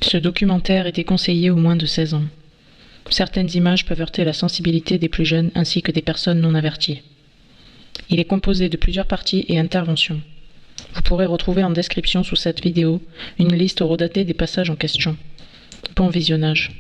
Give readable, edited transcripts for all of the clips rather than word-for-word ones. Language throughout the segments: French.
Ce documentaire est déconseillé aux moins de 16 ans. Certaines images peuvent heurter la sensibilité des plus jeunes ainsi que des personnes non averties. Il est composé de plusieurs parties et interventions. Vous pourrez retrouver en description sous cette vidéo une liste horodatée des passages en question. Bon visionnage.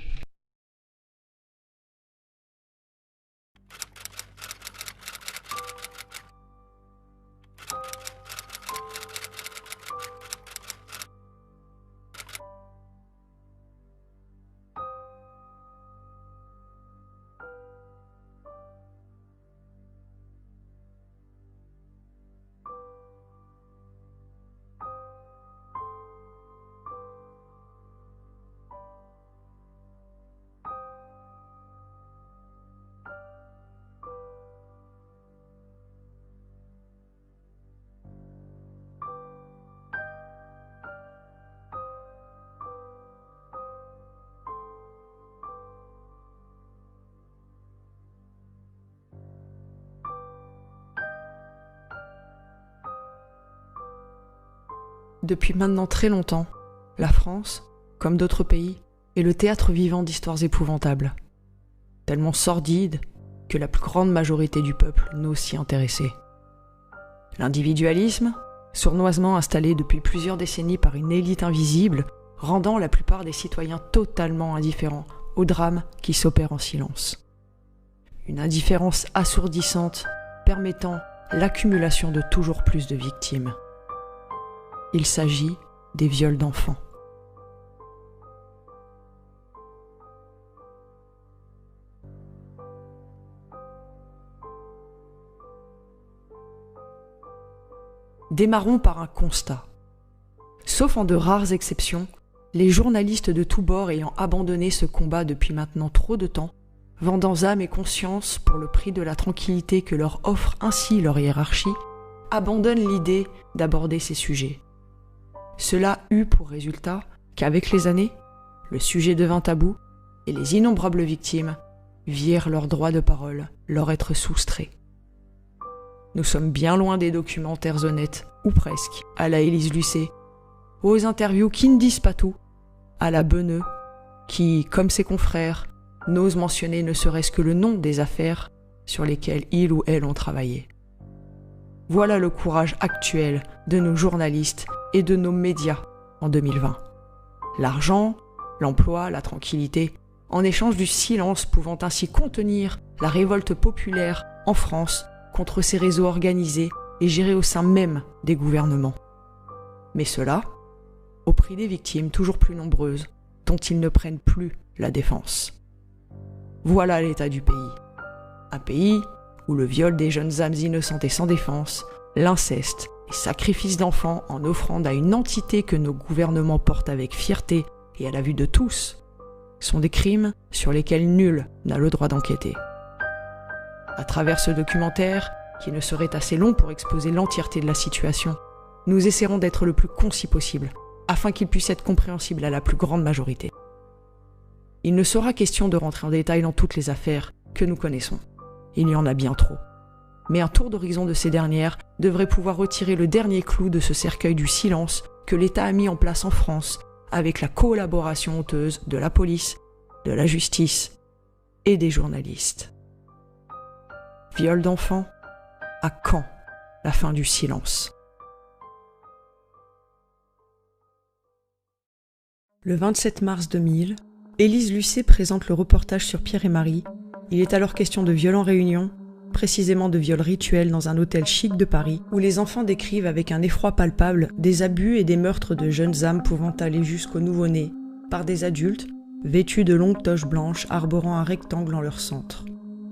Depuis maintenant très longtemps, la France, comme d'autres pays, est le théâtre vivant d'histoires épouvantables, tellement sordides que la plus grande majorité du peuple n'ose s'y intéresser. L'individualisme, sournoisement installé depuis plusieurs décennies par une élite invisible, rendant la plupart des citoyens totalement indifférents aux drames qui s'opèrent en silence. Une indifférence assourdissante permettant l'accumulation de toujours plus de victimes. Il s'agit des viols d'enfants. Démarrons par un constat. Sauf en de rares exceptions, les journalistes de tous bords ayant abandonné ce combat depuis maintenant trop de temps, vendant âme et conscience pour le prix de la tranquillité que leur offre ainsi leur hiérarchie, abandonnent l'idée d'aborder ces sujets. Cela eut pour résultat qu'avec les années, le sujet devint tabou et les innombrables victimes virent leur droit de parole leur être soustrait. Nous sommes bien loin des documentaires honnêtes, ou presque, à la Élise Lucet, aux interviews qui ne disent pas tout, à la Beneux, qui, comme ses confrères, n'ose mentionner ne serait-ce que le nom des affaires sur lesquelles il ou elle ont travaillé. Voilà le courage actuel de nos journalistes et de nos médias en 2020. L'argent, l'emploi, la tranquillité, en échange du silence pouvant ainsi contenir la révolte populaire en France contre ces réseaux organisés et gérés au sein même des gouvernements. Mais cela, au prix des victimes toujours plus nombreuses, dont ils ne prennent plus la défense. Voilà l'état du pays. Un pays où le viol des jeunes âmes innocentes et sans défense, l'inceste et sacrifice d'enfants en offrande à une entité que nos gouvernements portent avec fierté et à la vue de tous, sont des crimes sur lesquels nul n'a le droit d'enquêter. À travers ce documentaire, qui ne serait assez long pour exposer l'entièreté de la situation, nous essaierons d'être le plus concis possible, afin qu'il puisse être compréhensible à la plus grande majorité. Il ne sera question de rentrer en détail dans toutes les affaires que nous connaissons. Il y en a bien trop. Mais un tour d'horizon de ces dernières devrait pouvoir retirer le dernier clou de ce cercueil du silence que l'État a mis en place en France avec la collaboration honteuse de la police, de la justice et des journalistes. Viol d'enfants, à quand la fin du silence ? Le 27 mars 2000, Élise Lucet présente le reportage sur Pierre et Marie. Il est alors question de viol en réunion, précisément de viol rituel dans un hôtel chic de Paris, où les enfants décrivent avec un effroi palpable des abus et des meurtres de jeunes âmes pouvant aller jusqu'au nouveau-né, par des adultes, vêtus de longues toches blanches arborant un rectangle en leur centre.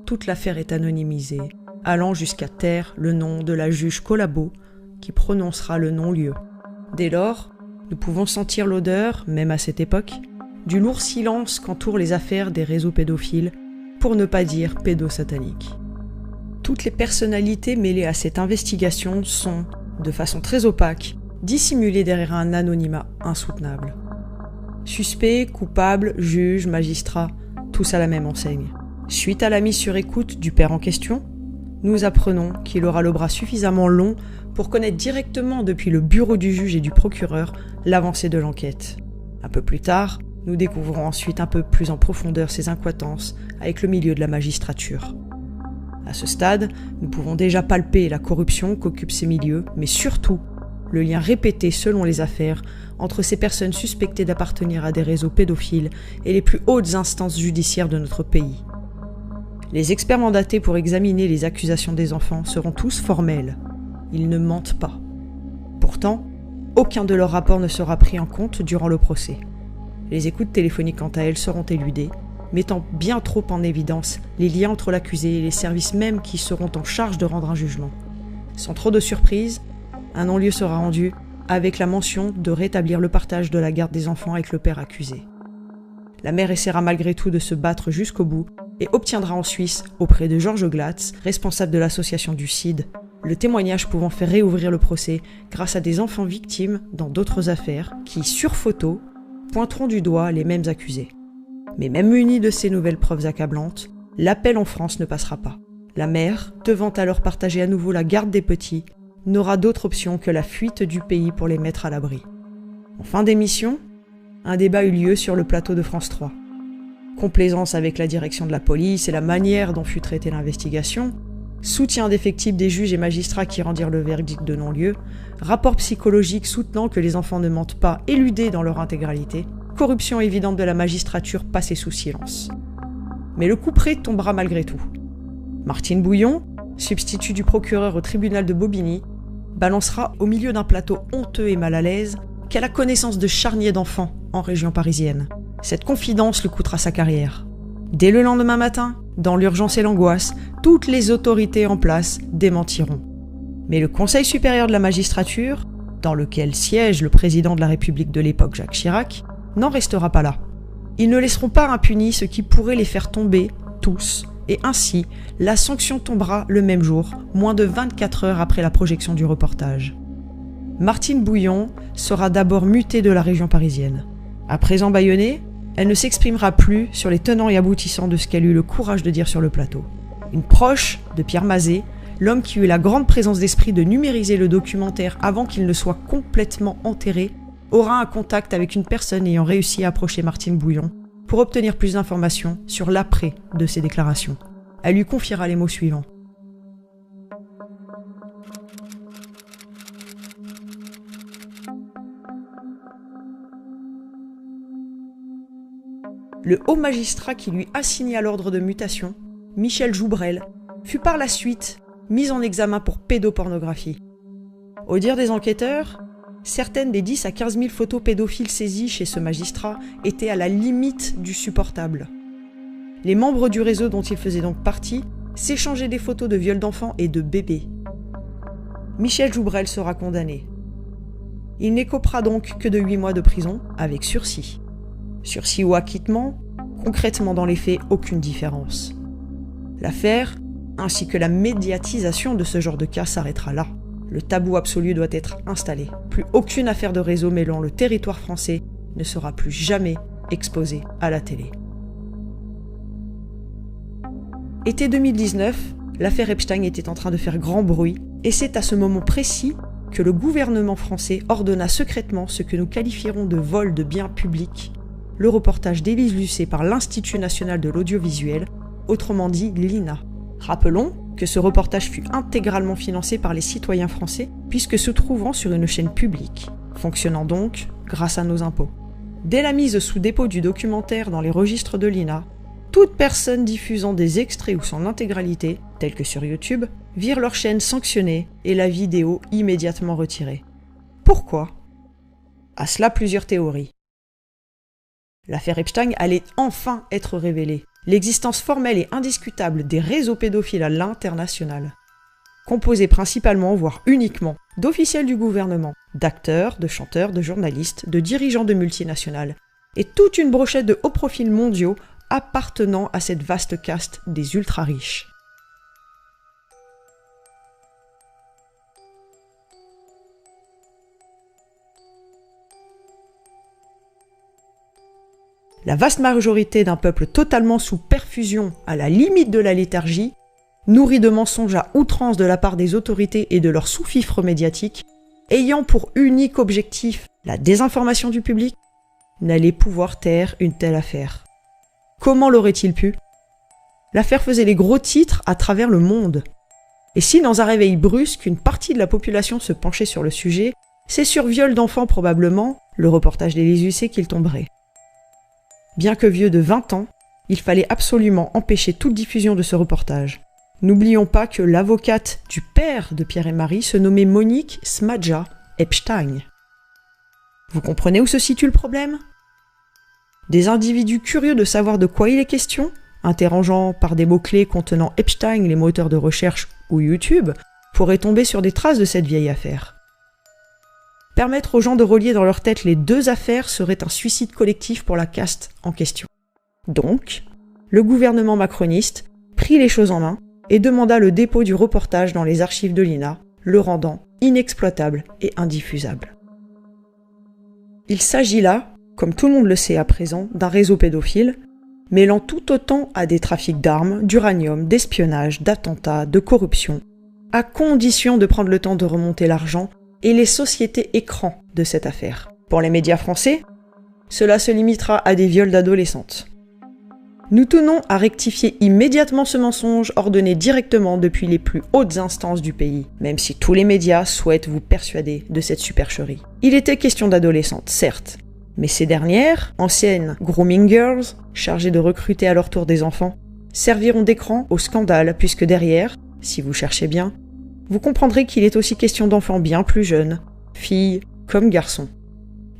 Toute l'affaire est anonymisée, allant jusqu'à taire le nom de la juge Collabo, qui prononcera le non-lieu. Dès lors, nous pouvons sentir l'odeur, même à cette époque, du lourd silence qu'entourent les affaires des réseaux pédophiles, pour ne pas dire pédosataniques. Toutes les personnalités mêlées à cette investigation sont, de façon très opaque, dissimulées derrière un anonymat insoutenable. Suspects, coupables, juges, magistrats, tous à la même enseigne. Suite à la mise sur écoute du père en question, nous apprenons qu'il aura le bras suffisamment long pour connaître directement depuis le bureau du juge et du procureur l'avancée de l'enquête. À peu plus tard, nous découvrons ensuite un peu plus en profondeur ces incohérences avec le milieu de la magistrature. À ce stade, nous pouvons déjà palper la corruption qu'occupent ces milieux, mais surtout le lien répété selon les affaires entre ces personnes suspectées d'appartenir à des réseaux pédophiles et les plus hautes instances judiciaires de notre pays. Les experts mandatés pour examiner les accusations des enfants seront tous formels. Ils ne mentent pas. Pourtant, aucun de leurs rapports ne sera pris en compte durant le procès. Les écoutes téléphoniques, quant à elles, seront éludées, mettant bien trop en évidence les liens entre l'accusé et les services mêmes qui seront en charge de rendre un jugement. Sans trop de surprise, un non-lieu sera rendu avec la mention de rétablir le partage de la garde des enfants avec le père accusé. La mère essaiera malgré tout de se battre jusqu'au bout et obtiendra en Suisse, auprès de Georges Glatz, responsable de l'association du CID, le témoignage pouvant faire réouvrir le procès grâce à des enfants victimes dans d'autres affaires qui, sur photo, pointeront du doigt les mêmes accusés. Mais même munie de ces nouvelles preuves accablantes, l'appel en France ne passera pas. La mère, devant alors partager à nouveau la garde des petits, n'aura d'autre option que la fuite du pays pour les mettre à l'abri. En fin d'émission, un débat eut lieu sur le plateau de France 3. Complaisance avec la direction de la police et la manière dont fut traitée l'investigation, soutien d'effectifs des juges et magistrats qui rendirent le verdict de non-lieu, rapport psychologique soutenant que les enfants ne mentent pas, éludés dans leur intégralité, corruption évidente de la magistrature passée sous silence. Mais le couperet tombera malgré tout. Martine Bouillon, substitut du procureur au tribunal de Bobigny, balancera au milieu d'un plateau honteux et mal à l'aise qu'elle a connaissance de charniers d'enfants en région parisienne. Cette confidence lui coûtera sa carrière. Dès le lendemain matin, dans l'urgence et l'angoisse, toutes les autorités en place démentiront. Mais le Conseil supérieur de la magistrature, dans lequel siège le président de la République de l'époque Jacques Chirac, n'en restera pas là. Ils ne laisseront pas impunis ce qui pourrait les faire tomber, tous, et ainsi, la sanction tombera le même jour, moins de 24 heures après la projection du reportage. Martine Bouillon sera d'abord mutée de la région parisienne. À présent bâillonnée, elle ne s'exprimera plus sur les tenants et aboutissants de ce qu'elle eut le courage de dire sur le plateau. Une proche de Pierre Mazet, l'homme qui eut la grande présence d'esprit de numériser le documentaire avant qu'il ne soit complètement enterré, aura un contact avec une personne ayant réussi à approcher Martine Bouillon pour obtenir plus d'informations sur l'après de ses déclarations. Elle lui confiera les mots suivants. Le haut magistrat qui lui assigna l'ordre de mutation, Michel Joubrel, fut par la suite mis en examen pour pédopornographie. Au dire des enquêteurs, certaines des 10 à 15 000 photos pédophiles saisies chez ce magistrat étaient à la limite du supportable. Les membres du réseau dont il faisait donc partie s'échangeaient des photos de viols d'enfants et de bébés. Michel Joubrel sera condamné. Il n'écopera donc que de 8 mois de prison avec sursis. Sursis ou acquittement, concrètement dans les faits, aucune différence. L'affaire, ainsi que la médiatisation de ce genre de cas s'arrêtera là. Le tabou absolu doit être installé. Plus aucune affaire de réseau mêlant le territoire français ne sera plus jamais exposée à la télé. Été 2019, l'affaire Epstein était en train de faire grand bruit, et c'est à ce moment précis que le gouvernement français ordonna secrètement ce que nous qualifierons de vol de biens publics, le reportage d'Élise Lucet par l'Institut national de l'audiovisuel, autrement dit l'INA. Rappelons que ce reportage fut intégralement financé par les citoyens français puisque se trouvant sur une chaîne publique, fonctionnant donc grâce à nos impôts. Dès la mise sous dépôt du documentaire dans les registres de l'INA, toute personne diffusant des extraits ou son intégralité, tels que sur YouTube, virent leur chaîne sanctionnée et la vidéo immédiatement retirée. Pourquoi ? À cela plusieurs théories. L'affaire Epstein allait enfin être révélée. L'existence formelle et indiscutable des réseaux pédophiles à l'international, composés principalement, voire uniquement, d'officiels du gouvernement, d'acteurs, de chanteurs, de journalistes, de dirigeants de multinationales, et toute une brochette de hauts profils mondiaux appartenant à cette vaste caste des ultra-riches. La vaste majorité d'un peuple totalement sous perfusion, à la limite de la léthargie, nourri de mensonges à outrance de la part des autorités et de leurs sous-fifres médiatiques, ayant pour unique objectif la désinformation du public, n'allait pouvoir taire une telle affaire. Comment l'aurait-il pu ? L'affaire faisait les gros titres à travers le monde. Et si dans un réveil brusque, une partie de la population se penchait sur le sujet, c'est sur viol d'enfants probablement, le reportage d'Élise Lucet qu'il tomberait. Bien que vieux de 20 ans, il fallait absolument empêcher toute diffusion de ce reportage. N'oublions pas que l'avocate du père de Pierre et Marie se nommait Monique Smadja Epstein. Vous comprenez où se situe le problème ? Des individus curieux de savoir de quoi il est question, interrogeant par des mots-clés contenant Epstein, les moteurs de recherche ou YouTube, pourraient tomber sur des traces de cette vieille affaire. Permettre aux gens de relier dans leur tête les deux affaires serait un suicide collectif pour la caste en question. Donc, le gouvernement macroniste prit les choses en main et demanda le dépôt du reportage dans les archives de l'INA, le rendant inexploitable et indiffusable. Il s'agit là, comme tout le monde le sait à présent, d'un réseau pédophile, mêlant tout autant à des trafics d'armes, d'uranium, d'espionnage, d'attentats, de corruption, à condition de prendre le temps de remonter l'argent et les sociétés écrans de cette affaire. Pour les médias français, cela se limitera à des viols d'adolescentes. Nous tenons à rectifier immédiatement ce mensonge ordonné directement depuis les plus hautes instances du pays, même si tous les médias souhaitent vous persuader de cette supercherie. Il était question d'adolescentes, certes, mais ces dernières, anciennes grooming girls, chargées de recruter à leur tour des enfants, serviront d'écran au scandale puisque derrière, si vous cherchez bien, vous comprendrez qu'il est aussi question d'enfants bien plus jeunes, filles comme garçons.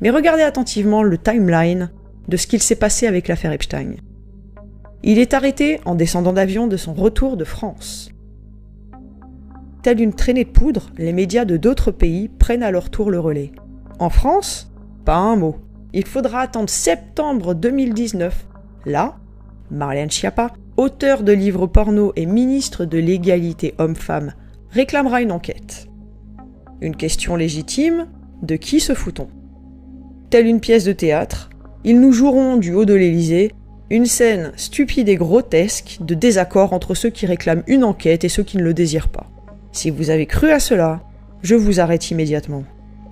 Mais regardez attentivement le timeline de ce qu'il s'est passé avec l'affaire Epstein. Il est arrêté en descendant d'avion de son retour de France. Telle une traînée de poudre, les médias de d'autres pays prennent à leur tour le relais. En France, pas un mot. Il faudra attendre septembre 2019. Là, Marlène Schiappa, auteure de livres porno et ministre de l'égalité homme-femme, réclamera une enquête. Une question légitime, de qui se fout-on ? Telle une pièce de théâtre, ils nous joueront du haut de l'Élysée une scène stupide et grotesque de désaccord entre ceux qui réclament une enquête et ceux qui ne le désirent pas. Si vous avez cru à cela, je vous arrête immédiatement.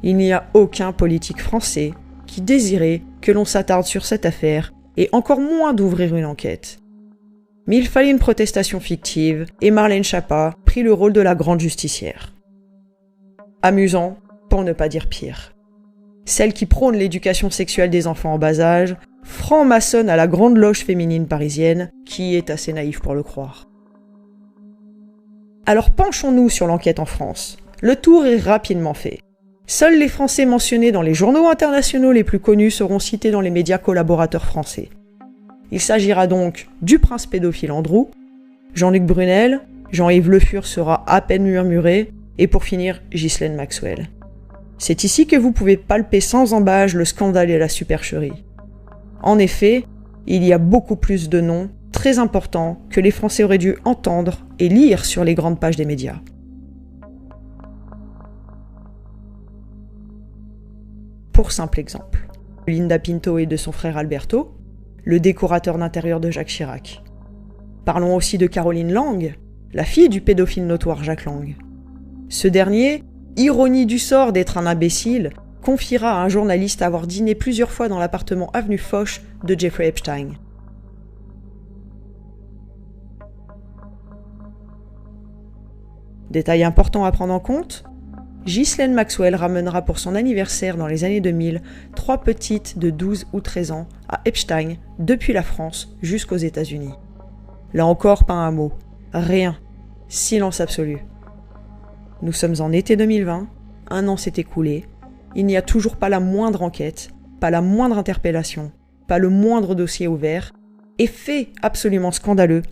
Il n'y a aucun politique français qui désirait que l'on s'attarde sur cette affaire et encore moins d'ouvrir une enquête. Mais il fallait une protestation fictive et Marlène Schiappa prit le rôle de la grande justicière. Amusant, pour ne pas dire pire. Celle qui prône l'éducation sexuelle des enfants en bas âge, franc-maçonne à la grande loge féminine parisienne, qui est assez naïf pour le croire. Alors penchons-nous sur l'enquête en France. Le tour est rapidement fait. Seuls les Français mentionnés dans les journaux internationaux les plus connus seront cités dans les médias collaborateurs français. Il s'agira donc du prince pédophile Andrew, Jean-Luc Brunel, Jean-Yves Le Fur sera à peine murmuré, et pour finir, Ghislaine Maxwell. C'est ici que vous pouvez palper sans embâche le scandale et la supercherie. En effet, il y a beaucoup plus de noms très importants que les Français auraient dû entendre et lire sur les grandes pages des médias. Pour simple exemple, Linda Pinto et de son frère Alberto, le décorateur d'intérieur de Jacques Chirac. Parlons aussi de Caroline Lang, la fille du pédophile notoire Jacques Lang. Ce dernier, ironie du sort d'être un imbécile, confiera à un journaliste avoir dîné plusieurs fois dans l'appartement avenue Foch de Jeffrey Epstein. Détail important à prendre en compte, Ghislaine Maxwell ramènera pour son anniversaire dans les années 2000 3 petites de 12 ou 13 ans à Epstein depuis la France jusqu'aux États-Unis. Là encore, pas un mot, rien, silence absolu. Nous sommes en été 2020, un an s'est écoulé, il n'y a toujours pas la moindre enquête, pas la moindre interpellation, pas le moindre dossier ouvert, et fait absolument scandaleux,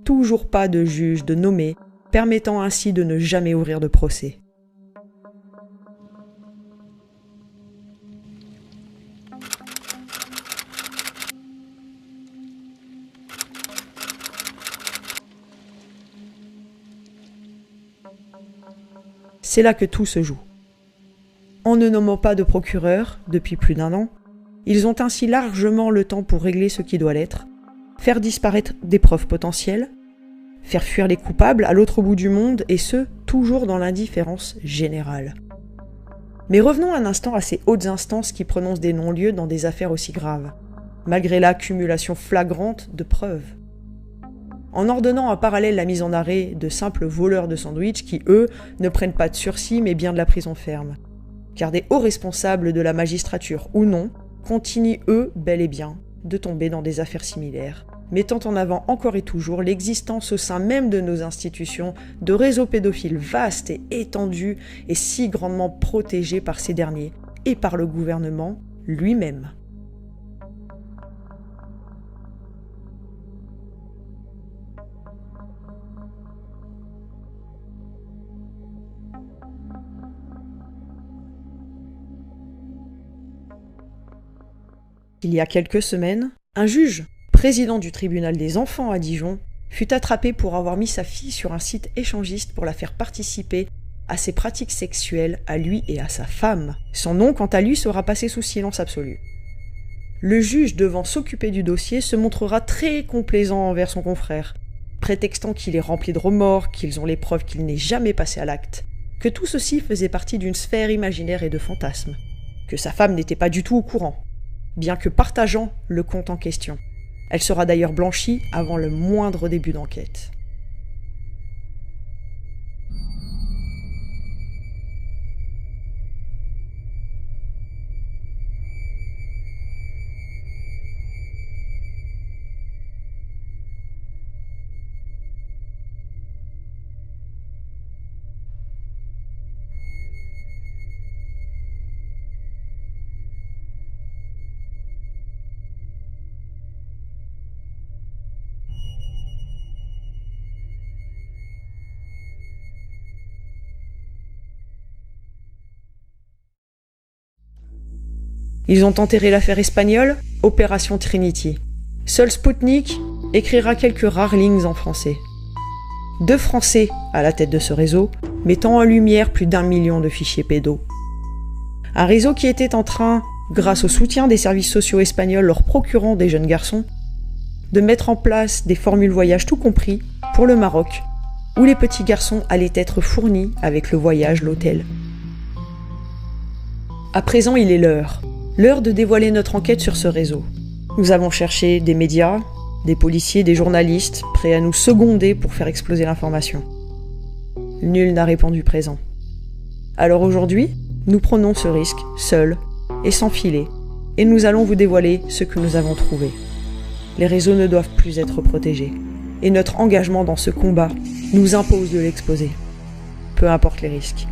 toujours pas de juge de nommé, permettant ainsi de ne jamais ouvrir de procès. C'est là que tout se joue. En ne nommant pas de procureur depuis plus d'1 an, ils ont ainsi largement le temps pour régler ce qui doit l'être, faire disparaître des preuves potentielles, faire fuir les coupables à l'autre bout du monde et ce, toujours dans l'indifférence générale. Mais revenons un instant à ces hautes instances qui prononcent des non-lieux dans des affaires aussi graves, malgré l'accumulation flagrante de preuves. En ordonnant en parallèle la mise en arrêt de simples voleurs de sandwich qui, eux, ne prennent pas de sursis mais bien de la prison ferme. Car des hauts responsables de la magistrature ou non continuent, eux, bel et bien, de tomber dans des affaires similaires, mettant en avant encore et toujours l'existence au sein même de nos institutions de réseaux pédophiles vastes et étendus et si grandement protégés par ces derniers et par le gouvernement lui-même. Il y a quelques semaines, un juge, président du tribunal des enfants à Dijon, fut attrapé pour avoir mis sa fille sur un site échangiste pour la faire participer à ses pratiques sexuelles à lui et à sa femme. Son nom, quant à lui, sera passé sous silence absolu. Le juge, devant s'occuper du dossier, se montrera très complaisant envers son confrère, prétextant qu'il est rempli de remords, qu'ils ont les preuves qu'il n'est jamais passé à l'acte, que tout ceci faisait partie d'une sphère imaginaire et de fantasmes, que sa femme n'était pas du tout au courant, bien que partageant le compte en question. Elle sera d'ailleurs blanchie avant le moindre début d'enquête. Ils ont enterré l'affaire espagnole, Opération Trinity. Seul Spoutnik écrira quelques rares lignes en français. 2 Français à la tête de ce réseau, mettant en lumière plus d'1 million de fichiers pédos. Un réseau qui était en train, grâce au soutien des services sociaux espagnols leur procurant des jeunes garçons, de mettre en place des formules voyage tout compris pour le Maroc, où les petits garçons allaient être fournis avec le voyage, l'hôtel. À présent, il est l'heure de dévoiler notre enquête sur ce réseau. Nous avons cherché des médias, des policiers, des journalistes, prêts à nous seconder pour faire exploser l'information. Nul n'a répondu présent. Alors aujourd'hui, nous prenons ce risque, seuls et sans filet, et nous allons vous dévoiler ce que nous avons trouvé. Les réseaux ne doivent plus être protégés, et notre engagement dans ce combat nous impose de l'exposer. Peu importe les risques.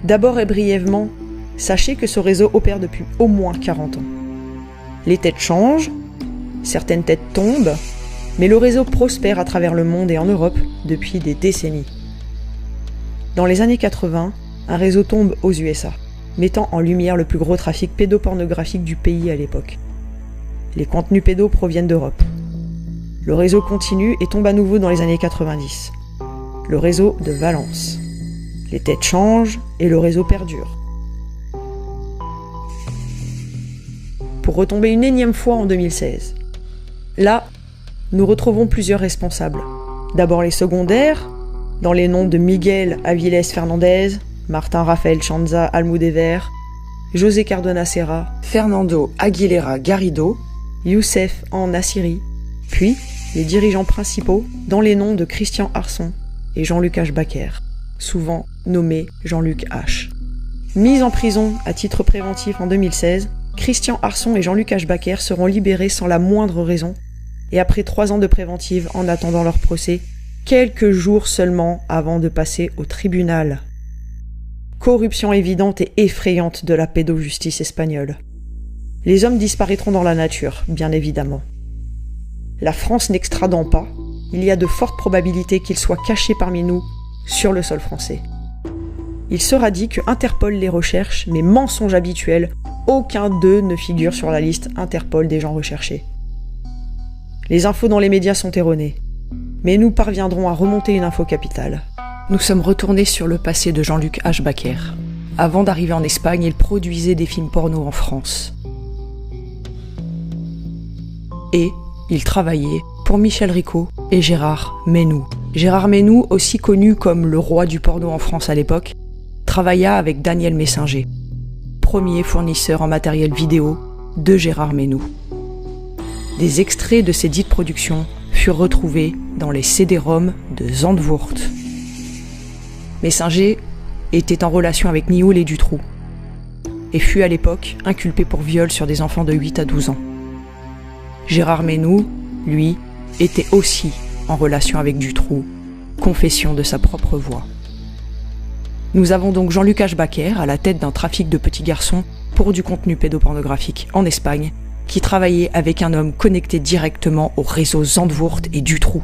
D'abord et brièvement, sachez que ce réseau opère depuis au moins 40 ans. Les têtes changent, certaines têtes tombent, mais le réseau prospère à travers le monde et en Europe depuis des décennies. Dans les années 80, un réseau tombe aux USA, mettant en lumière le plus gros trafic pédopornographique du pays à l'époque. Les contenus pédos proviennent d'Europe. Le réseau continue et tombe à nouveau dans les années 90. Le réseau de Valence. Les têtes changent et le réseau perdure. Pour retomber une énième fois en 2016. Là, nous retrouvons plusieurs responsables. D'abord les secondaires, dans les noms de Miguel Aviles Fernandez, Martin Rafael Chanza Almudever, José Cardona Serra, Fernando Aguilera Garrido, Youssef en Nassiri, puis les dirigeants principaux dans les noms de Christian Arson et Jean-Luc H. Baker, souvent nommé Jean-Luc H. Mis en prison à titre préventif en 2016, Christian Arson et Jean-Luc H. Baker seront libérés sans la moindre raison, et après 3 ans de préventive en attendant leur procès, quelques jours seulement avant de passer au tribunal. Corruption évidente et effrayante de la pédojustice espagnole. Les hommes disparaîtront dans la nature, bien évidemment. La France n'extradant pas, il y a de fortes probabilités qu'ils soient cachés parmi nous, sur le sol français. Il sera dit que Interpol les recherche, mais mensonge habituel, aucun d'eux ne figure sur la liste Interpol des gens recherchés. Les infos dans les médias sont erronées, mais nous parviendrons à remonter une info capitale. Nous sommes retournés sur le passé de Jean-Luc H. Baker. Avant d'arriver en Espagne, il produisait des films porno en France. Et il travaillait pour Michel Ricot et Gérard Menou. Gérard Menou, aussi connu comme le roi du porno en France à l'époque, travailla avec Daniel Messinger, premier fournisseur en matériel vidéo de Gérard Menou. Des extraits de ces dites productions furent retrouvés dans les CD-ROM de Zandvoort. Messinger était en relation avec Nioul et Dutroux et fut à l'époque inculpé pour viol sur des enfants de 8 à 12 ans. Gérard Menou, lui, était aussi en relation avec Dutroux, confession de sa propre voix. Nous avons donc Jean-Luc Aschbacher à la tête d'un trafic de petits garçons pour du contenu pédopornographique en Espagne, qui travaillait avec un homme connecté directement au réseau Zandvoort et Dutroux.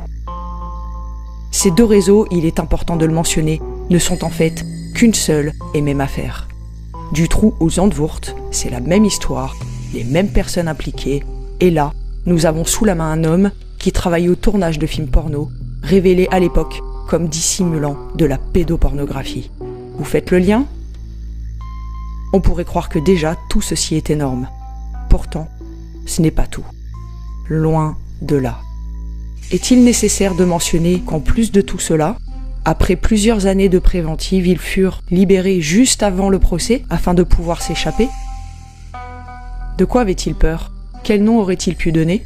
Ces deux réseaux, il est important de le mentionner, ne sont en fait qu'une seule et même affaire. Dutroux ou Zandvoort, c'est la même histoire, les mêmes personnes impliquées, et là, nous avons sous la main un homme qui travaille au tournage de films porno, révélés à l'époque comme dissimulant de la pédopornographie. Vous faites le lien ? On pourrait croire que déjà tout ceci est énorme. Pourtant, ce n'est pas tout. Loin de là. Est-il nécessaire de mentionner qu'en plus de tout cela, après plusieurs années de préventive, ils furent libérés juste avant le procès afin de pouvoir s'échapper ? De quoi avait-il peur ? Quel nom aurait-il pu donner ?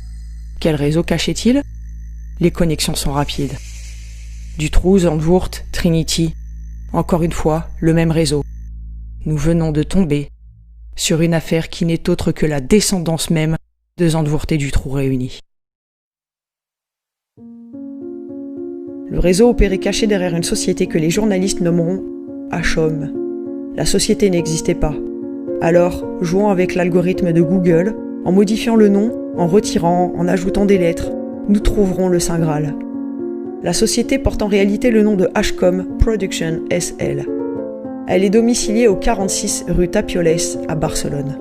Quel réseau cachait-il ? Les connexions sont rapides. Dutroux, Zandvoort, Trinity, encore une fois, le même réseau. Nous venons de tomber sur une affaire qui n'est autre que la descendance même de Zandvoort et Dutroux réunis. Le réseau opérait caché derrière une société que les journalistes nommeront HOM. La société n'existait pas. Alors, jouant avec l'algorithme de Google, en modifiant le nom, en retirant, en ajoutant des lettres, nous trouverons le Saint Graal. La société porte en réalité le nom de HCOM Production SL. Elle est domiciliée au 46 rue Tapioles à Barcelone.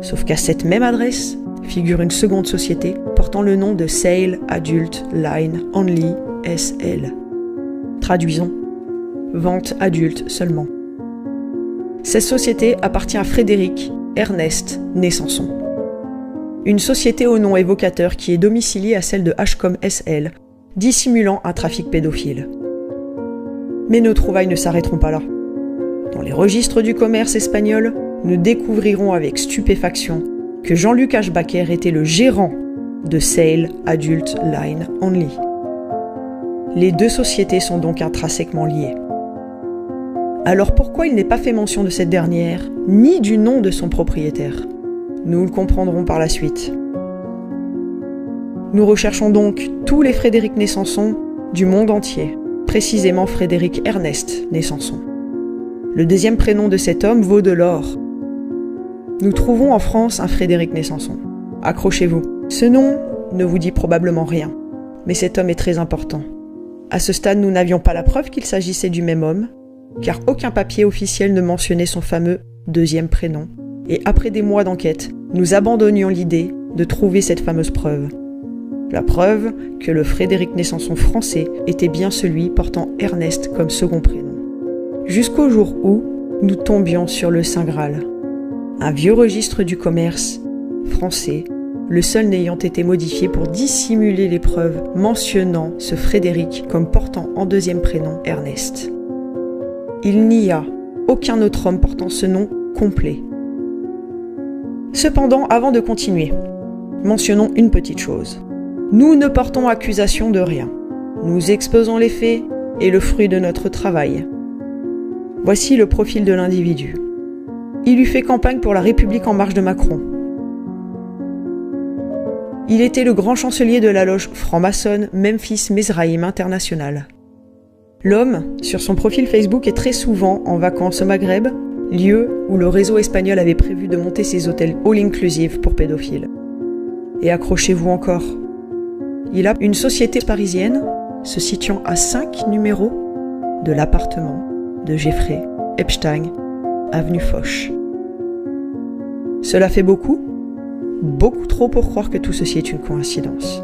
Sauf qu'à cette même adresse figure une seconde société portant le nom de Sale Adult Line Only SL. Traduisons, vente adulte seulement. Cette société appartient à Frédéric Ernest né Sanson. Une société au nom évocateur qui est domiciliée à celle de HCOM SL, dissimulant un trafic pédophile. Mais nos trouvailles ne s'arrêteront pas là. Dans les registres du commerce espagnol, nous découvrirons avec stupéfaction que Jean-Luc Aschbacher était le gérant de Sale Adult Line Only. Les deux sociétés sont donc intrinsèquement liées. Alors pourquoi il n'est pas fait mention de cette dernière, ni du nom de son propriétaire ? Nous le comprendrons par la suite. Nous recherchons donc tous les Frédéric né Sanson du monde entier, précisément Frédéric Ernest né Sanson. Le deuxième prénom de cet homme vaut de l'or. Nous trouvons en France un Frédéric né Sanson. Accrochez-vous. Ce nom ne vous dit probablement rien, mais cet homme est très important. À ce stade, nous n'avions pas la preuve qu'il s'agissait du même homme, car aucun papier officiel ne mentionnait son fameux deuxième prénom. Et après des mois d'enquête, nous abandonnions l'idée de trouver cette fameuse preuve. La preuve que le Frédéric né Sanson français était bien celui portant Ernest comme second prénom. Jusqu'au jour où nous tombions sur le Saint Graal. Un vieux registre du commerce français, le seul n'ayant été modifié pour dissimuler les preuves mentionnant ce Frédéric comme portant en deuxième prénom Ernest. Il n'y a aucun autre homme portant ce nom complet. Cependant, avant de continuer, mentionnons une petite chose. Nous ne portons accusation de rien. Nous exposons les faits et le fruit de notre travail. Voici le profil de l'individu. Il eut fait campagne pour la République en marche de Macron. Il était le grand chancelier de la loge franc-maçonne Memphis Mizraïm International. L'homme, sur son profil Facebook, est très souvent en vacances au Maghreb, lieu où le réseau espagnol avait prévu de monter ses hôtels all-inclusive pour pédophiles. Et accrochez-vous encore. Il a une société parisienne se situant à 5 numéros de l'appartement de Jeffrey Epstein, avenue Foch. Cela fait beaucoup trop pour croire que tout ceci est une coïncidence.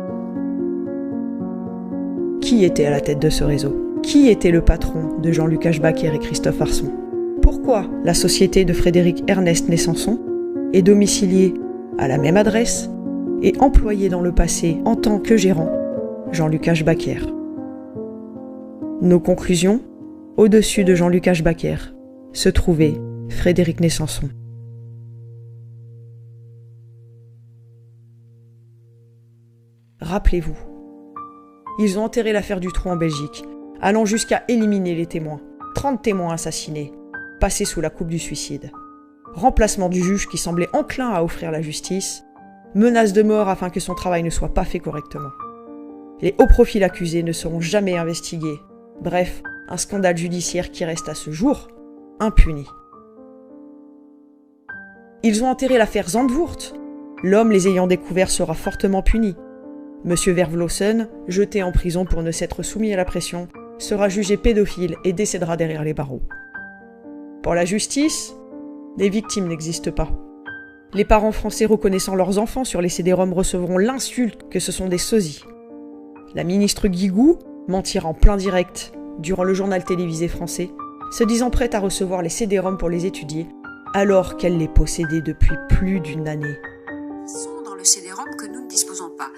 Qui était à la tête de ce réseau ? Qui était le patron de Jean-Luc Aschbacher et Christophe Arson ? Pourquoi la société de Frédéric Ernest né Sanson est domiciliée à la même adresse, et employé dans le passé en tant que gérant, Jean-Luc Ashbaker. Nos conclusions, au-dessus de Jean-Luc Ashbaker, se trouvait Frédéric Nessanson. Rappelez-vous, ils ont enterré l'affaire Dutroux en Belgique, allant jusqu'à éliminer les témoins. 30 témoins assassinés, passés sous la coupe du suicide. Remplacement du juge qui semblait enclin à offrir la justice, menace de mort afin que son travail ne soit pas fait correctement. Les hauts profils accusés ne seront jamais investigués. Bref, un scandale judiciaire qui reste à ce jour impuni. Ils ont enterré l'affaire Zandvoort. L'homme les ayant découverts sera fortement puni. Monsieur Vervlossen, jeté en prison pour ne s'être soumis à la pression, sera jugé pédophile et décédera derrière les barreaux. Pour la justice, les victimes n'existent pas. Les parents français reconnaissant leurs enfants sur les CD-ROM recevront l'insulte que ce sont des sosies. La ministre Guigou mentira en plein direct durant le journal télévisé français, se disant prête à recevoir les CD-ROM pour les étudier, alors qu'elle les possédait depuis plus d'une année. Sont dans le CD-ROM que nous ne disposons pas.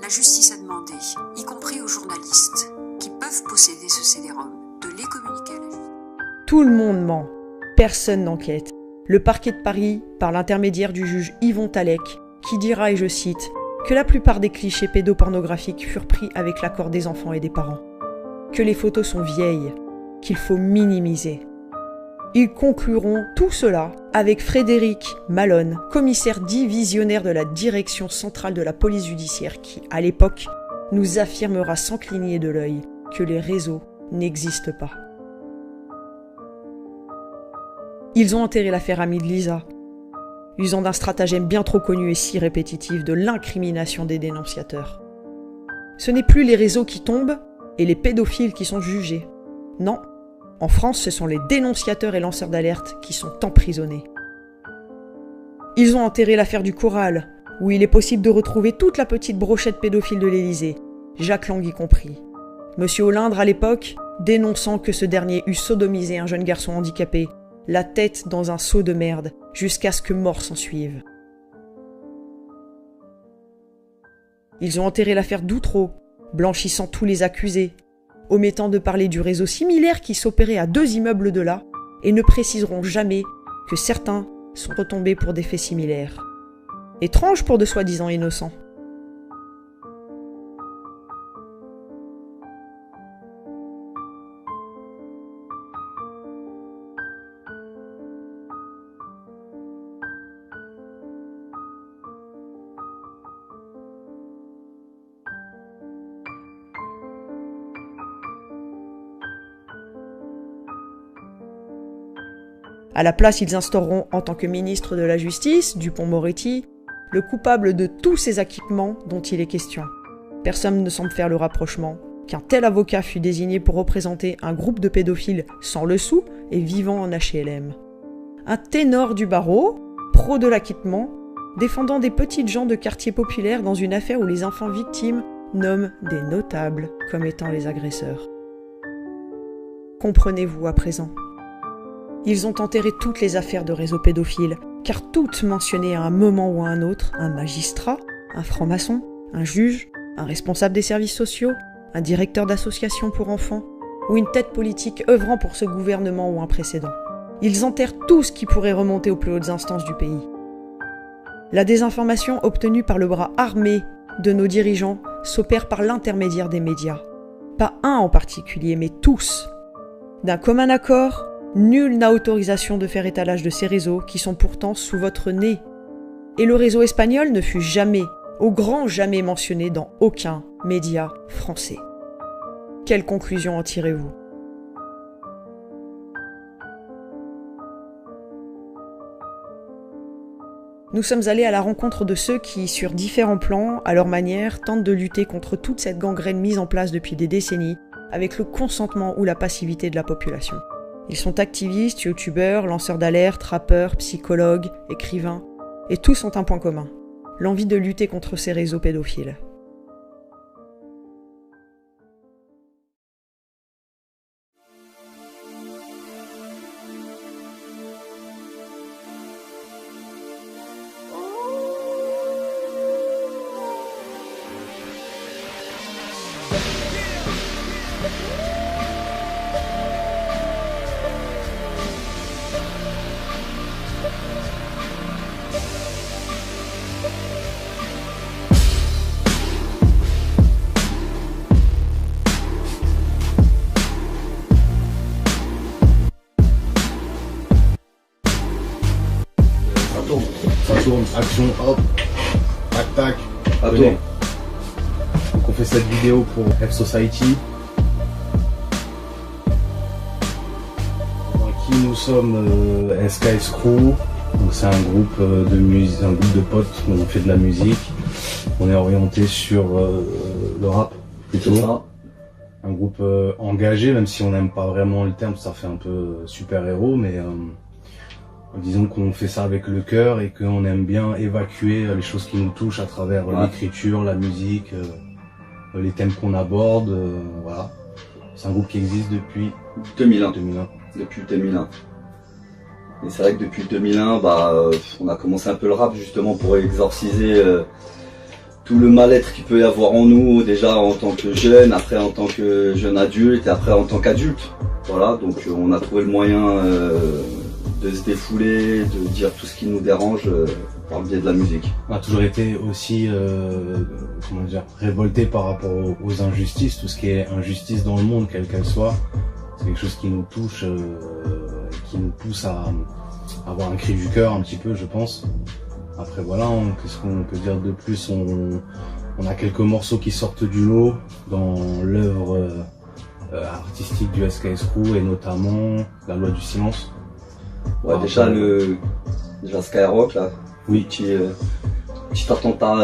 La justice a demandé, y compris aux journalistes qui peuvent posséder ce CD-ROM, de les communiquer à la justice. Tout le monde ment. Personne n'enquête. Le parquet de Paris, par l'intermédiaire du juge Yvon Talec, qui dira, et je cite, que la plupart des clichés pédopornographiques furent pris avec l'accord des enfants et des parents, que les photos sont vieilles, qu'il faut minimiser. Ils concluront tout cela avec Frédéric Malone, commissaire divisionnaire de la direction centrale de la police judiciaire qui, à l'époque, nous affirmera sans cligner de l'œil que les réseaux n'existent pas. Ils ont enterré l'affaire Ami de Lisa, usant d'un stratagème bien trop connu et si répétitif de l'incrimination des dénonciateurs. Ce n'est plus les réseaux qui tombent et les pédophiles qui sont jugés. Non, en France, ce sont les dénonciateurs et lanceurs d'alerte qui sont emprisonnés. Ils ont enterré l'affaire du Choral, où il est possible de retrouver toute la petite brochette pédophile de l'Élysée, Jacques Lang y compris. Monsieur Olindre, à l'époque, dénonçant que ce dernier eût sodomisé un jeune garçon handicapé, la tête dans un seau de merde, jusqu'à ce que mort s'ensuive. Ils ont enterré l'affaire Doutreau, blanchissant tous les accusés, omettant de parler du réseau similaire qui s'opérait à 2 immeubles de là, et ne préciseront jamais que certains sont retombés pour des faits similaires. Étrange pour de soi-disant innocents. À la place, ils instaureront, en tant que ministre de la Justice, Dupond-Moretti, le coupable de tous ces acquittements dont il est question. Personne ne semble faire le rapprochement qu'un tel avocat fut désigné pour représenter un groupe de pédophiles sans le sou et vivant en HLM. Un ténor du barreau, pro de l'acquittement, défendant des petites gens de quartier populaire dans une affaire où les enfants victimes nomment des notables comme étant les agresseurs. Comprenez-vous à présent ? Ils ont enterré toutes les affaires de réseaux pédophiles, car toutes mentionnaient à un moment ou à un autre un magistrat, un franc-maçon, un juge, un responsable des services sociaux, un directeur d'association pour enfants, ou une tête politique œuvrant pour ce gouvernement ou un précédent. Ils enterrent tout ce qui pourrait remonter aux plus hautes instances du pays. La désinformation obtenue par le bras armé de nos dirigeants s'opère par l'intermédiaire des médias. Pas un en particulier, mais tous. D'un commun accord, nul n'a autorisation de faire étalage de ces réseaux qui sont pourtant sous votre nez. Et le réseau espagnol ne fut jamais, au grand jamais mentionné dans aucun média français. Quelle conclusion en tirez-vous ? Nous sommes allés à la rencontre de ceux qui, sur différents plans, à leur manière, tentent de lutter contre toute cette gangrène mise en place depuis des décennies, avec le consentement ou la passivité de la population. Ils sont activistes, youtubeurs, lanceurs d'alerte, rappeurs, psychologues, écrivains, et tous ont un point commun, l'envie de lutter contre ces réseaux pédophiles. tourne, action, hop, tac tac. Attends. Donc on fait cette vidéo pour F Society. Qui nous sommes SKS Crew. C'est un groupe de musique, un groupe de potes où on fait de la musique. On est orienté sur le rap plutôt. Ça. Un groupe engagé, même si on n'aime pas vraiment le terme, ça fait un peu super-héros, mais disons qu'on fait ça avec le cœur et qu'on aime bien évacuer les choses qui nous touchent à travers l'écriture, la musique, les thèmes qu'on aborde, voilà. C'est un groupe qui existe depuis 2001. Depuis 2001. Et c'est vrai que depuis 2001, on a commencé un peu le rap justement pour exorciser tout le mal-être qu'il peut y avoir en nous, déjà en tant que jeune, après en tant que jeune adulte et après en tant qu'adulte. Voilà, donc on a trouvé le moyen de se défouler, de dire tout ce qui nous dérange par le biais de la musique. On a toujours été aussi révolté par rapport aux injustices, tout ce qui est injustice dans le monde, quelle qu'elle soit. C'est quelque chose qui nous touche, qui nous pousse à avoir un cri du cœur un petit peu, je pense. Après voilà, qu'est-ce qu'on peut dire de plus, on a quelques morceaux qui sortent du lot dans l'œuvre artistique du SKS Crew et notamment La Loi du Silence. Ouais, déjà Skyrock là. Oui. Petit attentat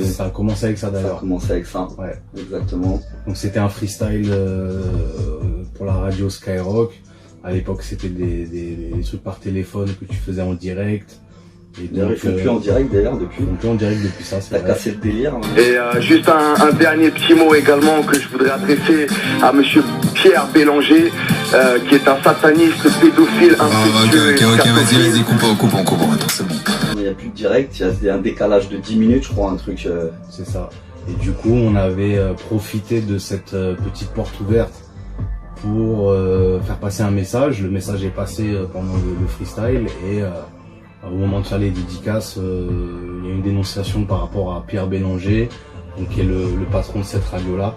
Ça a commencé avec ça d'ailleurs. Ça a commencé avec ça. Ouais. Exactement. Donc c'était un freestyle pour la radio Skyrock. À l'époque c'était des trucs par téléphone que tu faisais en direct. Et donc, ils font plus en direct d'ailleurs depuis. Ils font plus en direct depuis ça, c'est vrai. T'as cassé le délire. Hein. Et juste un dernier petit mot également que je voudrais adresser à monsieur Pierre Bélanger, qui est un sataniste, pédophile, incestueux. Ok, vas-y, coupons, attends, c'est bon. Il n'y a plus de direct, il y a un décalage de 10 minutes, je crois, un truc. C'est ça. Et du coup, on avait profité de cette petite porte ouverte pour faire passer un message. Le message est passé pendant le freestyle et au moment de faire les dédicaces, il y a une dénonciation par rapport à Pierre Bélanger, donc, qui est le patron de cette radio-là,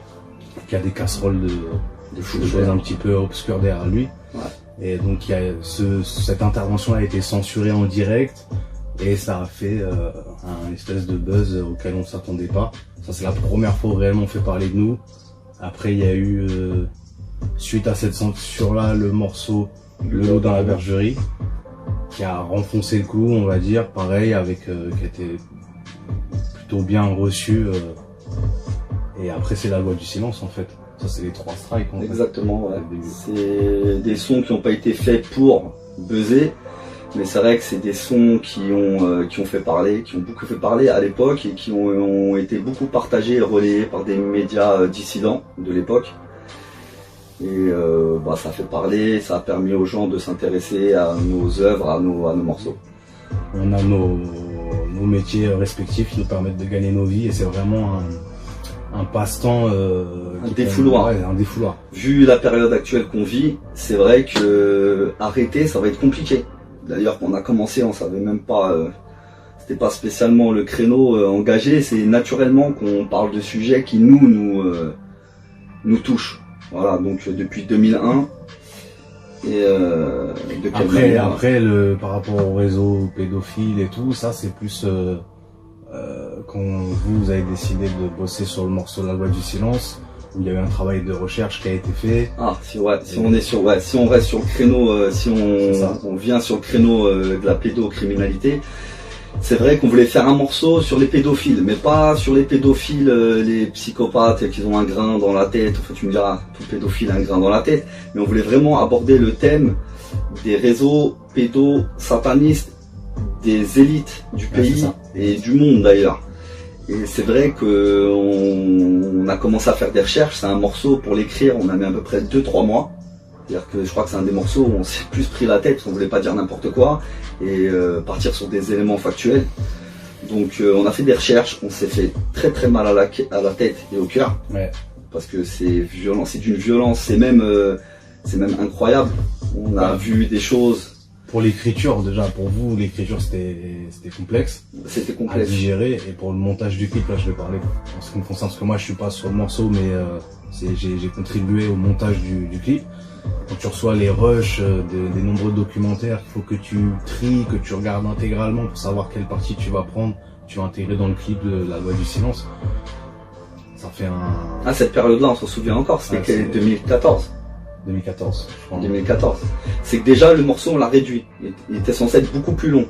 qui a des casseroles de choses un petit peu obscures derrière lui. Ouais. Et donc cette intervention a été censurée en direct et ça a fait un espèce de buzz auquel on ne s'attendait pas. Ça c'est la première fois où réellement on fait parler de nous. Après il y a eu, suite à cette censure-là, le morceau Le Lot dans la Bergerie, qui a renfoncé le clou, on va dire, pareil, avec qui a été plutôt bien reçu. Et après, c'est La Loi du Silence, en fait. Ça, c'est les 3 strikes. Exactement, ouais. C'est des sons qui n'ont pas été faits pour buzzer, mais c'est vrai que c'est des sons qui ont fait parler, qui ont beaucoup fait parler à l'époque et qui ont été beaucoup partagés et relayés par des médias dissidents de l'époque. Et ça fait parler, ça a permis aux gens de s'intéresser à nos œuvres, à nos morceaux. On a nos métiers respectifs qui nous permettent de gagner nos vies et c'est vraiment un passe-temps. Un défouloir. Un défouloir. Vu la période actuelle qu'on vit, c'est vrai que arrêter, ça va être compliqué. D'ailleurs, quand on a commencé, on savait même pas, c'était pas spécialement le créneau engagé, c'est naturellement qu'on parle de sujets qui nous touchent. Voilà, donc depuis 2001. Et après par rapport au réseau pédophile et tout, ça c'est plus quand vous avez décidé de bosser sur le morceau La Loi du Silence, où il y a eu un travail de recherche qui a été fait. Ah, si on reste sur le créneau, si on vient sur le créneau de la pédocriminalité, c'est vrai qu'on voulait faire un morceau sur les pédophiles, mais pas sur les pédophiles, les psychopathes qui ont un grain dans la tête. Enfin, tu me diras, tout pédophile a un grain dans la tête. Mais on voulait vraiment aborder le thème des réseaux pédosatanistes, des élites du pays et du monde d'ailleurs. Et c'est vrai qu'on a commencé à faire des recherches. C'est un morceau, pour l'écrire, on a mis à peu près 2-3 mois. C'est-à-dire que je crois que c'est un des morceaux où on s'est plus pris la tête, parce qu'on voulait pas dire n'importe quoi, et partir sur des éléments factuels. Donc on a fait des recherches, on s'est fait très très mal à la tête et au cœur, parce que c'est violent, c'est d'une violence, c'est même incroyable. On a vu des choses. Pour l'écriture, déjà, pour vous, l'écriture c'était complexe. C'était complexe. À digérer, et pour le montage du clip, là je vais parler en ce qui me concerne, parce que moi je suis pas sur le morceau, mais j'ai contribué au montage du clip. quand tu reçois les rushs des nombreux documentaires, il faut que tu tries, que tu regardes intégralement pour savoir quelle partie tu vas prendre, tu vas intégrer dans le clip de La Loi du Silence. Ça fait un... Ah, cette période-là, on s'en souvient encore, c'était 2014. 2014, je crois. 2014. C'est que déjà, le morceau, on l'a réduit. Il était censé être beaucoup plus long.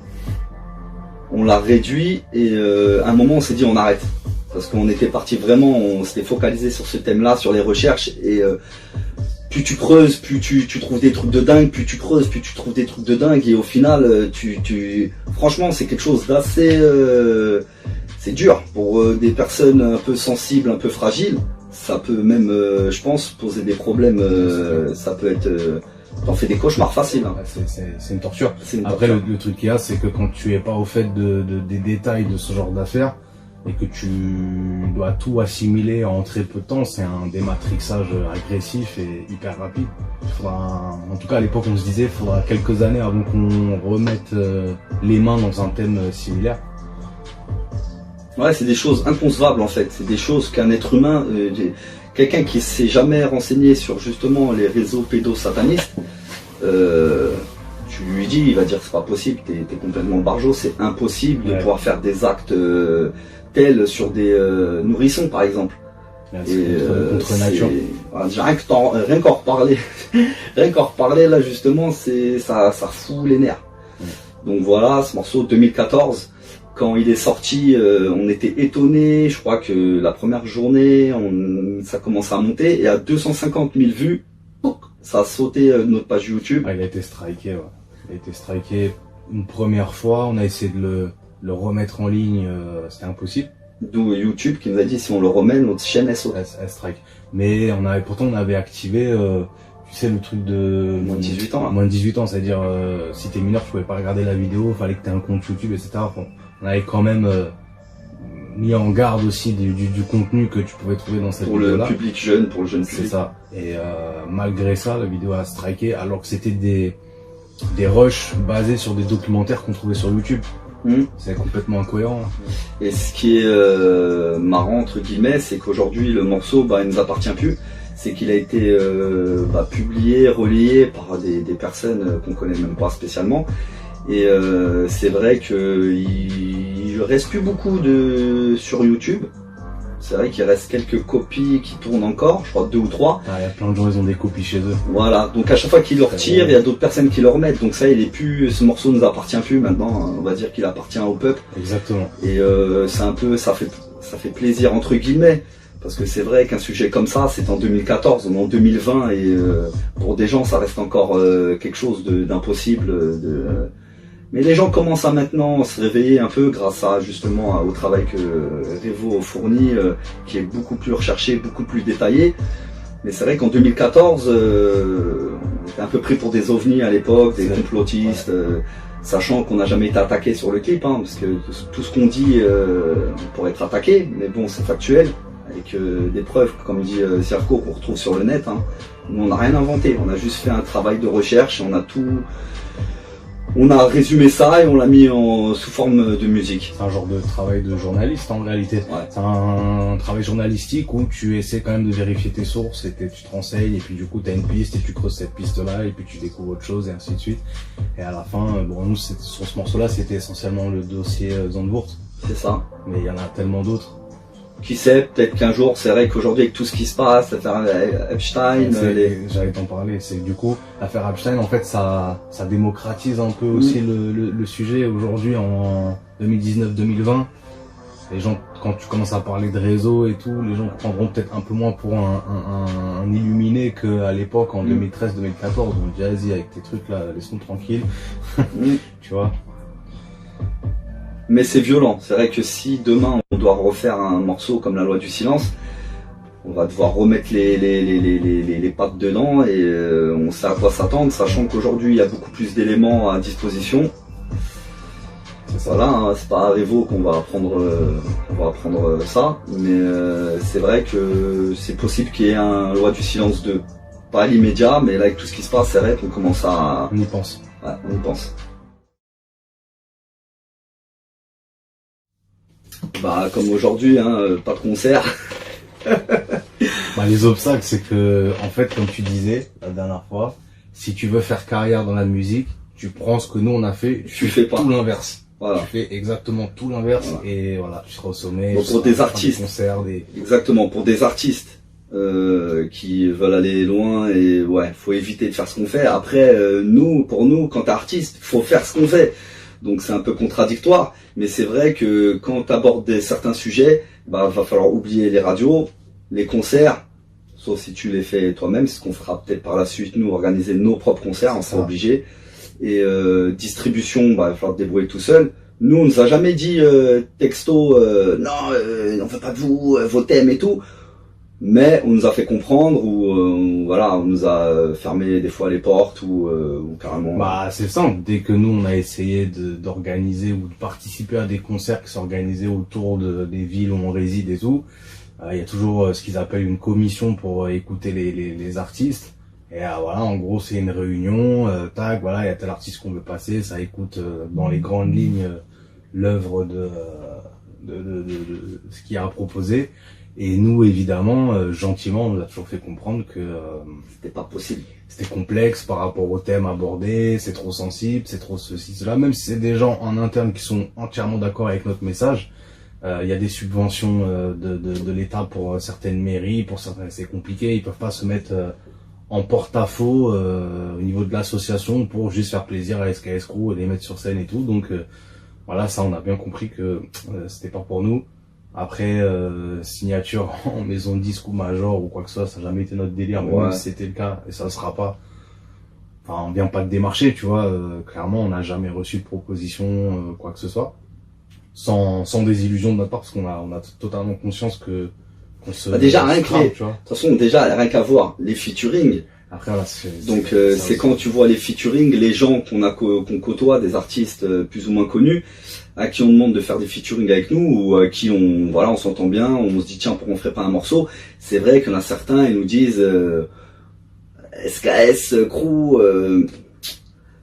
On l'a réduit et à un moment, on s'est dit, on arrête. Parce qu'on était parti vraiment, on s'était focalisé sur ce thème-là, sur les recherches et plus tu creuses, plus tu trouves des trucs de dingue, plus tu creuses, plus tu trouves des trucs de dingue et au final, franchement, c'est quelque chose d'assez... c'est dur pour des personnes un peu sensibles, un peu fragiles. Ça peut même, je pense, poser des problèmes. Ça peut être... t'en fais des cauchemars faciles. Hein. C'est une torture. Après, le truc qu'il y a, c'est que quand tu es pas au fait des détails de ce genre d'affaires, et que tu dois tout assimiler en très peu de temps, c'est un dématrixage agressif et hyper rapide. En tout cas, à l'époque, on se disait, il faudra quelques années avant qu'on remette les mains dans un thème similaire. Ouais, c'est des choses inconcevables en fait. C'est des choses qu'un être humain, quelqu'un qui s'est jamais renseigné sur justement les réseaux pédosatanistes, tu lui dis, il va dire c'est pas possible, t'es complètement barjot, c'est impossible de pouvoir faire des actes tels sur des nourrissons par exemple. Contre nature. Rien qu'en reparler, rien qu'en reparler là justement, ça fout les nerfs. Donc voilà, ce morceau 2014. Quand il est sorti, on était étonnés. Je crois que la première journée, ça commence à monter et à 250 000 vues, ça a sauté notre page YouTube. Ah, il a été striké, ouais. Il a été striké une première fois. On a essayé de le remettre en ligne, c'était impossible. D'où YouTube qui nous a dit si on le remet, notre chaîne elle saute. Elle strike. Mais pourtant on avait activé, tu sais, le truc de moins de 18 ans. Là. Moins de 18 ans, c'est-à-dire si t'es mineur, tu pouvais pas regarder la vidéo, fallait que t'aies un compte YouTube, etc. Bon, on avait quand même mis en garde aussi du contenu que tu pouvais trouver dans cette vidéo-là. Pour le public jeune, pour le jeune public. C'est ça. Et malgré ça, la vidéo a striké, alors que c'était des rushs basés sur des documentaires qu'on trouvait sur YouTube. C'est complètement incohérent. Et ce qui est marrant entre guillemets, c'est qu'aujourd'hui le morceau, il nous appartient plus. C'est qu'il a été publié, relayé par des personnes qu'on connaît même pas spécialement. Et c'est vrai qu'il reste plus beaucoup sur YouTube. C'est vrai qu'il reste quelques copies qui tournent encore, je crois 2 ou 3. Il y a plein de gens, ils ont des copies chez eux. Voilà, donc à chaque fois qu'ils le retirent, il y a d'autres personnes qui le remettent. Donc ça, ce morceau nous appartient plus maintenant. On va dire qu'il appartient au peuple. Exactement. Et c'est un peu, ça fait plaisir entre guillemets. Parce que c'est vrai qu'un sujet comme ça, c'est en 2014, on est en 2020 et pour des gens, ça reste encore quelque chose d'impossible. Mais les gens commencent à maintenant se réveiller un peu grâce à justement au travail que Revo fournit, qui est beaucoup plus recherché, beaucoup plus détaillé. Mais c'est vrai qu'en 2014, on était un peu pris pour des ovnis à l'époque, des complotistes, sachant qu'on n'a jamais été attaqué sur le clip, parce que tout ce qu'on dit pourrait être attaqué, mais bon, c'est factuel. Avec des preuves, comme dit Zirko, qu'on retrouve sur le net. Nous, on n'a rien inventé, on a juste fait un travail de recherche, on a résumé ça et on l'a mis sous forme de musique. C'est un genre de travail de journaliste en réalité. Ouais. C'est un travail journalistique où tu essaies quand même de vérifier tes sources et tu te renseignes et puis du coup tu as une piste et tu creuses cette piste-là et puis tu découvres autre chose et ainsi de suite. Et à la fin, nous sur ce morceau-là, c'était essentiellement le dossier Zandvoort. C'est ça. Mais il y en a tellement d'autres. Qui sait, peut-être qu'un jour, c'est vrai qu'aujourd'hui avec tout ce qui se passe, l'affaire Epstein, j'allais t'en parler, c'est du coup l'affaire Epstein en fait ça démocratise un peu aussi le sujet aujourd'hui en 2019-2020. Les gens, quand tu commences à parler de réseau et tout, les gens prendront peut-être un peu moins pour un illuminé qu'à l'époque en 2013-2014. On dit vas-y avec tes trucs là, laisse-nous tranquilles. Tu vois. Mais c'est violent. C'est vrai que si demain on doit refaire un morceau comme La Loi du Silence, on va devoir remettre les pattes dedans et on sait à quoi s'attendre, sachant qu'aujourd'hui il y a beaucoup plus d'éléments à disposition. Voilà, c'est pas à Revo qu'on va apprendre ça, mais c'est vrai que c'est possible qu'il y ait un Loi du Silence 2. Pas à l'immédiat, mais là avec tout ce qui se passe, c'est vrai qu'on commence à... On y pense. Ouais, on y pense. Comme aujourd'hui, pas de concert. Les obstacles, c'est que, en fait, comme tu disais la dernière fois, si tu veux faire carrière dans la musique, tu prends ce que nous on a fait, tu fais pas tout l'inverse. Voilà. Tu fais exactement tout l'inverse et voilà, tu seras au sommet. Donc pour des artistes, des concerts, exactement, pour des artistes qui veulent aller loin et ouais, faut éviter de faire ce qu'on fait. Après, pour nous, quand t'es artiste, faut faire ce qu'on fait. Donc c'est un peu contradictoire, mais c'est vrai que quand t'abordes certains sujets, va falloir oublier les radios, les concerts, sauf si tu les fais toi-même, c'est ce qu'on fera peut-être par la suite, nous, organiser nos propres concerts, on sera obligé. Et distribution, il va falloir te débrouiller tout seul. Nous, on nous a jamais dit texto, non, on veut pas de vous, vos thèmes et tout. Mais on nous a fait comprendre ou voilà, on nous a fermé des fois les portes ou carrément. Bah c'est simple. Dès que nous on a essayé d'organiser ou de participer à des concerts qui sont organisés autour des villes où on réside et tout, il y a toujours ce qu'ils appellent une commission pour écouter les artistes. Et voilà, en gros c'est une réunion. Tac, voilà, il y a tel artiste qu'on veut passer, ça écoute dans les grandes lignes l'œuvre de ce qu'il y a à proposer. Et nous, évidemment, gentiment, on nous a toujours fait comprendre que c'était pas possible. C'était complexe par rapport au thème abordé, c'est trop sensible, c'est trop ceci, cela. Même si c'est des gens en interne qui sont entièrement d'accord avec notre message, il y a des subventions de l'État pour certaines mairies, pour certains, c'est compliqué. Ils peuvent pas se mettre en porte-à-faux au niveau de l'association pour juste faire plaisir à SKS Crew et les mettre sur scène et tout. Donc voilà, ça, on a bien compris que c'était pas pour nous. Après, signature en maison de disque ou major ou quoi que ce soit, ça n'a jamais été notre délire, mais même si c'était le cas, et ça ne sera pas. Enfin, on vient pas de démarcher, tu vois, clairement, on n'a jamais reçu de proposition, quoi que ce soit. Sans désillusion de notre part, parce qu'on a totalement conscience qu'on se... déjà, rien que de toute façon, déjà, rien qu'à voir, les featuring. Après, voilà, donc, c'est quand tu vois les featuring, les gens qu'on côtoie, des artistes plus ou moins connus, à qui on demande de faire des featuring avec nous, ou à qui on s'entend bien, on se dit tiens, pourquoi on ferait pas un morceau. C'est vrai qu'il y en a certains, ils nous disent SKS Crew,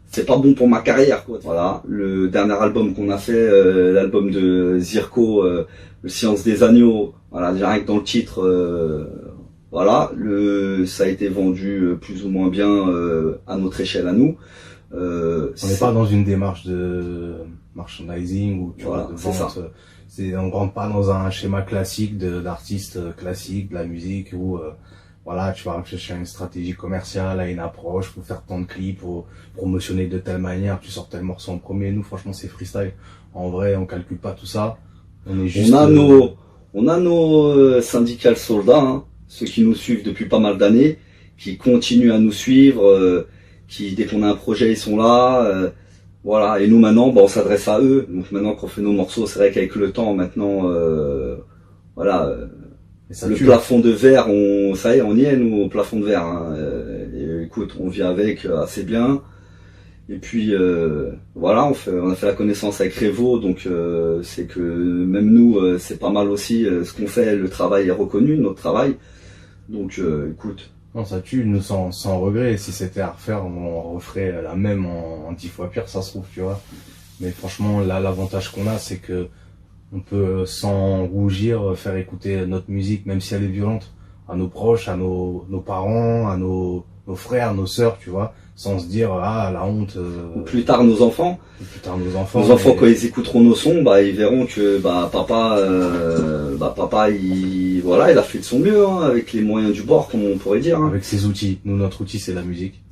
c'est pas bon pour ma carrière, quoi. Voilà, le dernier album qu'on a fait, l'album de Zirko, le Silence des agneaux, voilà, déjà rien que dans le titre, voilà, ça a été vendu plus ou moins bien à notre échelle à nous. On n'est pas dans une démarche de merchandising ou tu vois, de vente. On rentre pas dans un schéma classique d'artistes classiques de la musique où voilà, tu vas réfléchir à une stratégie commerciale, à une approche, pour faire tant de clips, pour promotionner de telle manière, tu sors tel morceau en premier. Nous, franchement, c'est freestyle. En vrai, on calcule pas tout ça. On est juste. On a nos syndicats soldats, hein, ceux qui nous suivent depuis pas mal d'années, qui continuent à nous suivre, qui dès qu'on a un projet, ils sont là. Voilà, et nous maintenant, on s'adresse à eux. Donc maintenant qu'on fait nos morceaux, c'est vrai qu'avec le temps, maintenant, voilà, le plafond de verre, ça y est, on y est nous au plafond de verre. Hein. Et, écoute, on vit avec assez bien. Et puis voilà, on a fait la connaissance avec Revo, donc c'est que même nous, c'est pas mal aussi ce qu'on fait. Le travail est reconnu, notre travail. Donc écoute. Non, ça tue, nous sans regret. Si c'était à refaire, on referait la même en 10 fois pire, ça se trouve, tu vois. Mais franchement, là, l'avantage qu'on a, c'est que on peut, sans rougir, faire écouter notre musique, même si elle est violente, à nos proches, à nos parents, à nos frères, nos sœurs, tu vois, sans se dire, ah, la honte. Ou plus tard, nos enfants. Nos enfants, quand ils écouteront nos sons, ils verront que, papa, il a fait de son mieux, hein, avec les moyens du bord, comme on pourrait dire. Hein. Avec ses outils. Nous, notre outil, c'est la musique.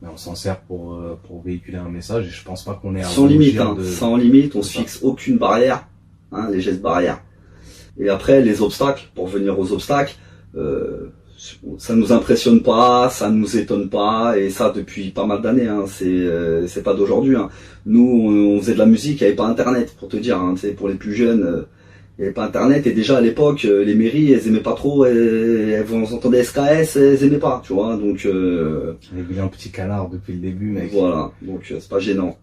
Mais on s'en sert pour véhiculer un message, et je pense pas qu'on est sans limite, hein, sans limite, on se fixe aucune barrière, hein, les gestes barrières. Et après, les obstacles, pour venir aux obstacles, ça nous impressionne pas, ça nous étonne pas, et ça depuis pas mal d'années, hein, c'est pas d'aujourd'hui. Hein. Nous, on faisait de la musique, il n'y avait pas internet, pour te dire, hein, pour les plus jeunes, il n'y avait pas internet, et déjà à l'époque, les mairies, elles aimaient pas trop, elles entendaient SKS, elles aimaient pas, tu vois, donc... On est un petit canard depuis le début, mec. Voilà, donc c'est pas gênant.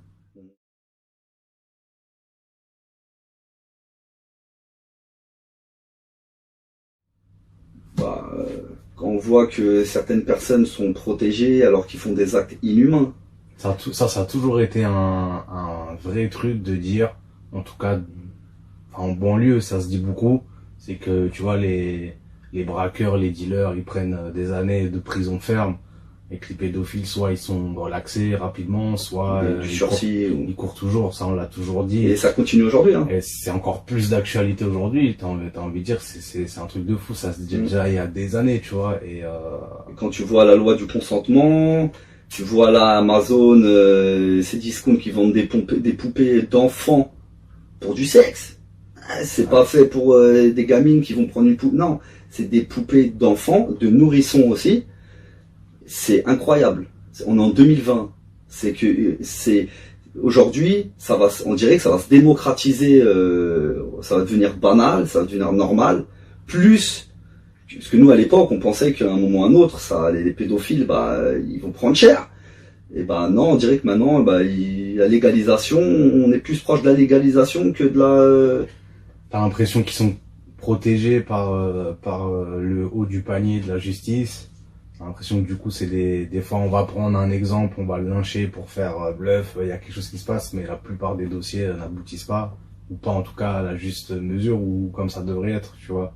Quand on voit que certaines personnes sont protégées alors qu'ils font des actes inhumains. Ça a toujours été un vrai truc de dire, en tout cas, en banlieue, ça se dit beaucoup, c'est que, tu vois, les braqueurs, les dealers, ils prennent des années de prison ferme, et que les pédophiles, soit ils sont relaxés rapidement, soit du sursis. Ils courent toujours, ça on l'a toujours dit. Et ça continue aujourd'hui. Hein. Et c'est encore plus d'actualité aujourd'hui, t'as envie de dire, c'est un truc de fou, ça se dit déjà il y a des années, tu vois. Et quand tu vois la loi du consentement, tu vois là Amazon, ces discounts qui vendent des poupées d'enfants pour du sexe. C'est pas fait pour des gamines qui vont prendre une poupée, non, c'est des poupées d'enfants, de nourrissons aussi. C'est incroyable. On est en 2020. Aujourd'hui, on dirait que ça va se démocratiser, ça va devenir banal, ça va devenir normal. Plus, parce que nous à l'époque, on pensait qu'à un moment ou à un autre, les pédophiles, ils vont prendre cher. Et non, on dirait que maintenant, la légalisation, on est plus proche de la légalisation que de la. T'as l'impression qu'ils sont protégés par le haut du panier de la justice. J'ai l'impression que du coup c'est des fois on va prendre un exemple, on va le lyncher pour faire bluff, il y a quelque chose qui se passe, mais la plupart des dossiers n'aboutissent pas, ou pas en tout cas à la juste mesure, ou comme ça devrait être, tu vois.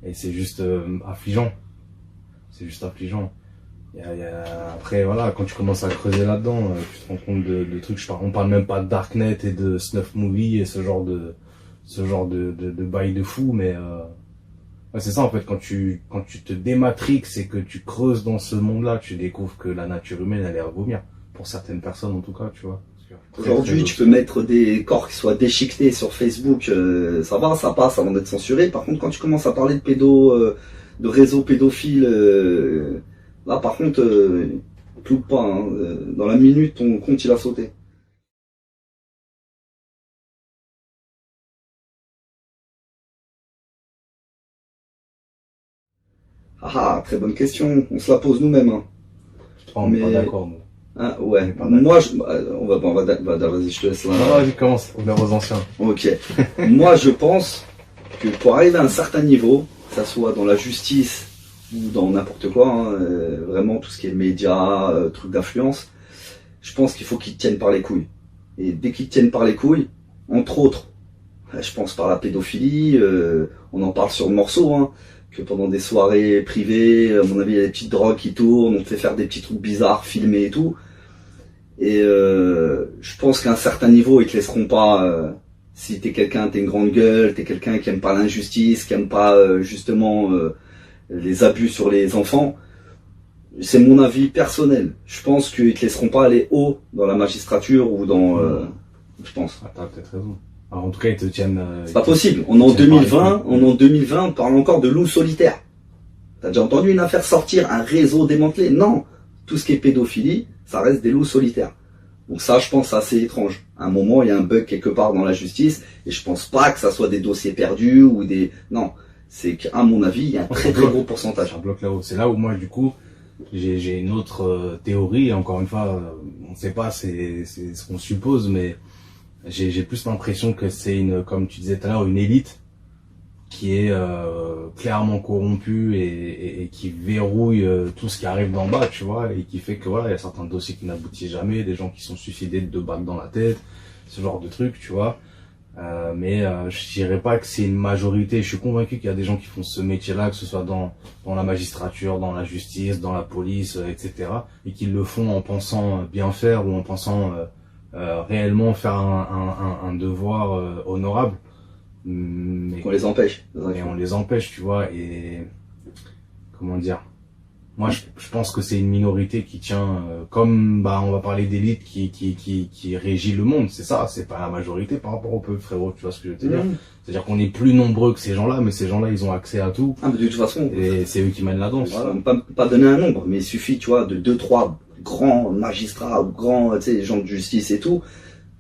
Et c'est juste affligeant. C'est juste affligeant. Après voilà, quand tu commences à creuser là-dedans, tu te rends compte de trucs, on parle même pas de Darknet et de Snuff Movie et ce genre de bail de fou, mais c'est ça en fait, quand tu te dématrixes et que tu creuses dans ce monde-là, tu découvres que la nature humaine elle est à vomir, pour certaines personnes en tout cas, tu vois. Aujourd'hui tu peux mettre des corps qui soient déchiquetés sur Facebook, ça passe avant d'être censuré. Par contre quand tu commences à parler de réseaux pédophiles, là par contre cloupe pas, hein, dans la minute ton compte il a sauté. Ah, très bonne question. On se la pose nous-mêmes. Hein. On n'est pas d'accord, nous. Ah, ouais. Moi, vas-y, je te laisse là. Non, vas-y, commence. On est aux anciens. Ok. Moi, je pense que pour arriver à un certain niveau, que ça soit dans la justice ou dans n'importe quoi, hein, vraiment tout ce qui est médias, trucs d'influence, je pense qu'il faut qu'ils te tiennent par les couilles. Et dès qu'ils te tiennent par les couilles, entre autres, je pense par la pédophilie, on en parle sur le morceau, hein, que pendant des soirées privées, à mon avis, il y a des petites drogues qui tournent, on te fait faire des petits trucs bizarres, filmés et tout. Et je pense qu'à un certain niveau, ils te laisseront pas. Si t'es quelqu'un, t'es une grande gueule, t'es quelqu'un qui aime pas l'injustice, qui aime pas justement les abus sur les enfants. C'est mon avis personnel. Je pense qu'ils te laisseront pas aller haut dans la magistrature ou dans. Je pense. Ah, t'as peut-être raison. Alors, en tout cas, ils te tiennent. C'est pas possible. On est en 2020. On parle encore de loup solitaire. T'as déjà entendu une affaire sortir, un réseau démantelé? Non. Tout ce qui est pédophilie, ça reste des loups solitaires. Donc ça, je pense, c'est assez étrange. À un moment, il y a un bug quelque part dans la justice, et je pense pas que ça soit des dossiers perdus ou des. Non. C'est qu'à mon avis, il y a un très gros pourcentage. Ça bloque là-haut. C'est là où moi, du coup, j'ai une autre théorie. Encore une fois, on ne sait pas, c'est ce qu'on suppose, mais j'ai plus l'impression que c'est comme tu disais tout à l'heure, une élite qui est clairement corrompue et qui verrouille tout ce qui arrive d'en bas, tu vois, et qui fait que voilà, il y a certains dossiers qui n'aboutissent jamais, des gens qui sont suicidés de 2 balles dans la tête, ce genre de trucs, tu vois. Mais je dirais pas que c'est une majorité. Je suis convaincu qu'il y a des gens qui font ce métier-là, que ce soit dans la magistrature, dans la justice, dans la police, etc., et qui le font en pensant bien faire ou en pensant réellement faire un devoir honorable. Mais on les empêche. Et on les empêche, tu vois. Et comment dire, moi je pense que c'est une minorité qui tient, comme on va parler d'élite qui régit le monde, c'est ça, c'est pas la majorité par rapport au peuple, frérot, tu vois ce que je veux te dire. C'est-à-dire qu'on est plus nombreux que ces gens-là, mais ces gens-là ils ont accès à tout. Ah, mais de toute façon, et c'est eux qui mènent la danse. Voilà, pas donner un nombre, mais il suffit, tu vois, de 2-3 grands magistrats ou grands, tu sais, gens de justice et tout,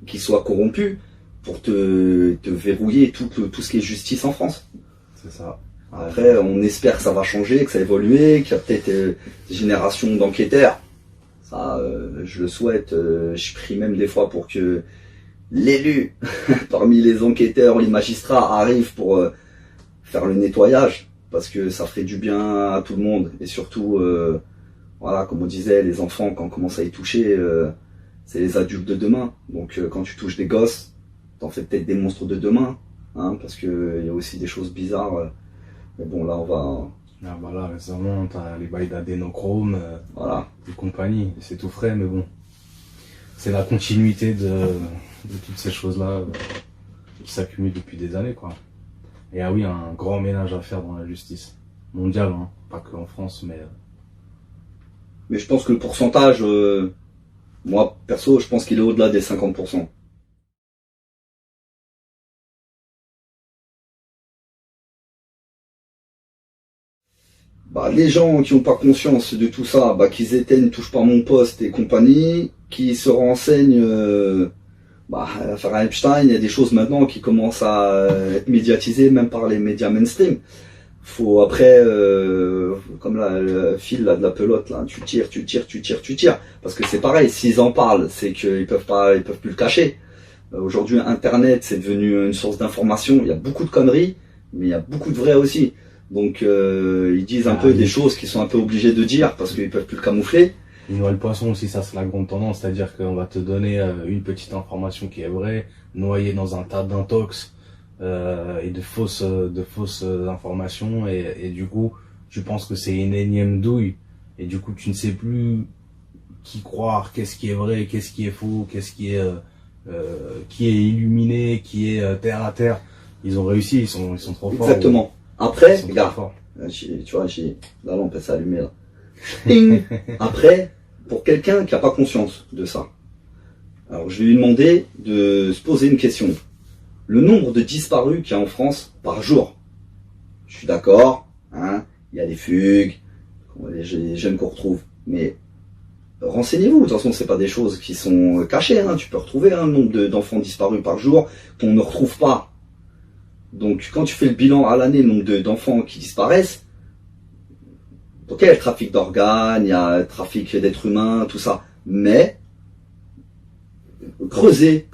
qui soient corrompus pour te verrouiller tout ce qui est justice en France. C'est ça. Après, on espère que ça va changer, que ça va évoluer, qu'il y a peut-être des générations d'enquêteurs. Ça, je le souhaite. Je prie même des fois pour que l'élu, parmi les enquêteurs, les magistrats, arrive pour faire le nettoyage, parce que ça ferait du bien à tout le monde. Et surtout, voilà, comme on disait, les enfants, quand on commence à y toucher, c'est les adultes de demain. Donc, quand tu touches des gosses, t'en fais peut-être des monstres de demain, hein, parce que il y a aussi des choses bizarres. Mais bon, là, Ah bah là, récemment, t'as les bails d'adénochrome Voilà. et compagnie. C'est tout frais, mais bon. C'est la continuité de toutes ces choses-là qui s'accumulent depuis des années, quoi. Et ah oui, un grand ménage à faire dans la justice mondiale, hein. Pas que en France, mais... Mais je pense que le pourcentage, moi, perso, je pense qu'il est au-delà des 50%. Bah, les gens qui n'ont pas conscience de tout ça, bah, qu'ils éteignent touche pas mon poste et compagnie, qui se renseignent, à l'affaire Epstein, il y a des choses maintenant qui commencent à être médiatisées même par les médias mainstream. Faut après, comme le fil là, de la pelote, là, tu tires. Parce que c'est pareil, s'ils en parlent, c'est qu'ils peuvent plus le cacher. Aujourd'hui, Internet, c'est devenu une source d'information. Il y a beaucoup de conneries, mais il y a beaucoup de vrai aussi. Donc ils disent un peu des choses qu'ils sont un peu obligés de dire parce qu'ils peuvent plus le camoufler. Ils noient le poisson aussi, ça c'est la grande tendance, c'est-à-dire qu'on va te donner une petite information qui est vraie, noyée dans un tas d'intox et de fausses informations, et du coup tu penses que c'est une énième douille, et du coup tu ne sais plus qui croire, qu'est-ce qui est vrai, qu'est-ce qui est faux, qu'est-ce qui est illuminé, qui est terre à terre. Ils ont réussi, ils sont trop forts. Exactement. Après, regarde, tu vois, j'ai la lampe elle s'est allumée là. Après, pour quelqu'un qui n'a pas conscience de ça, alors je vais lui demander de se poser une question. Le nombre de disparus qu'il y a en France par jour. Je suis d'accord, hein, il y a des fugues, les jeunes qu'on retrouve, mais renseignez-vous. De toute façon, c'est pas des choses qui sont cachées, hein. Tu peux retrouver un nombre d'enfants disparus par jour qu'on ne retrouve pas. Donc, quand tu fais le bilan à l'année, le nombre d'enfants qui disparaissent, ok, il y a le trafic d'organes, il y a le trafic d'êtres humains, tout ça. Mais, creusez.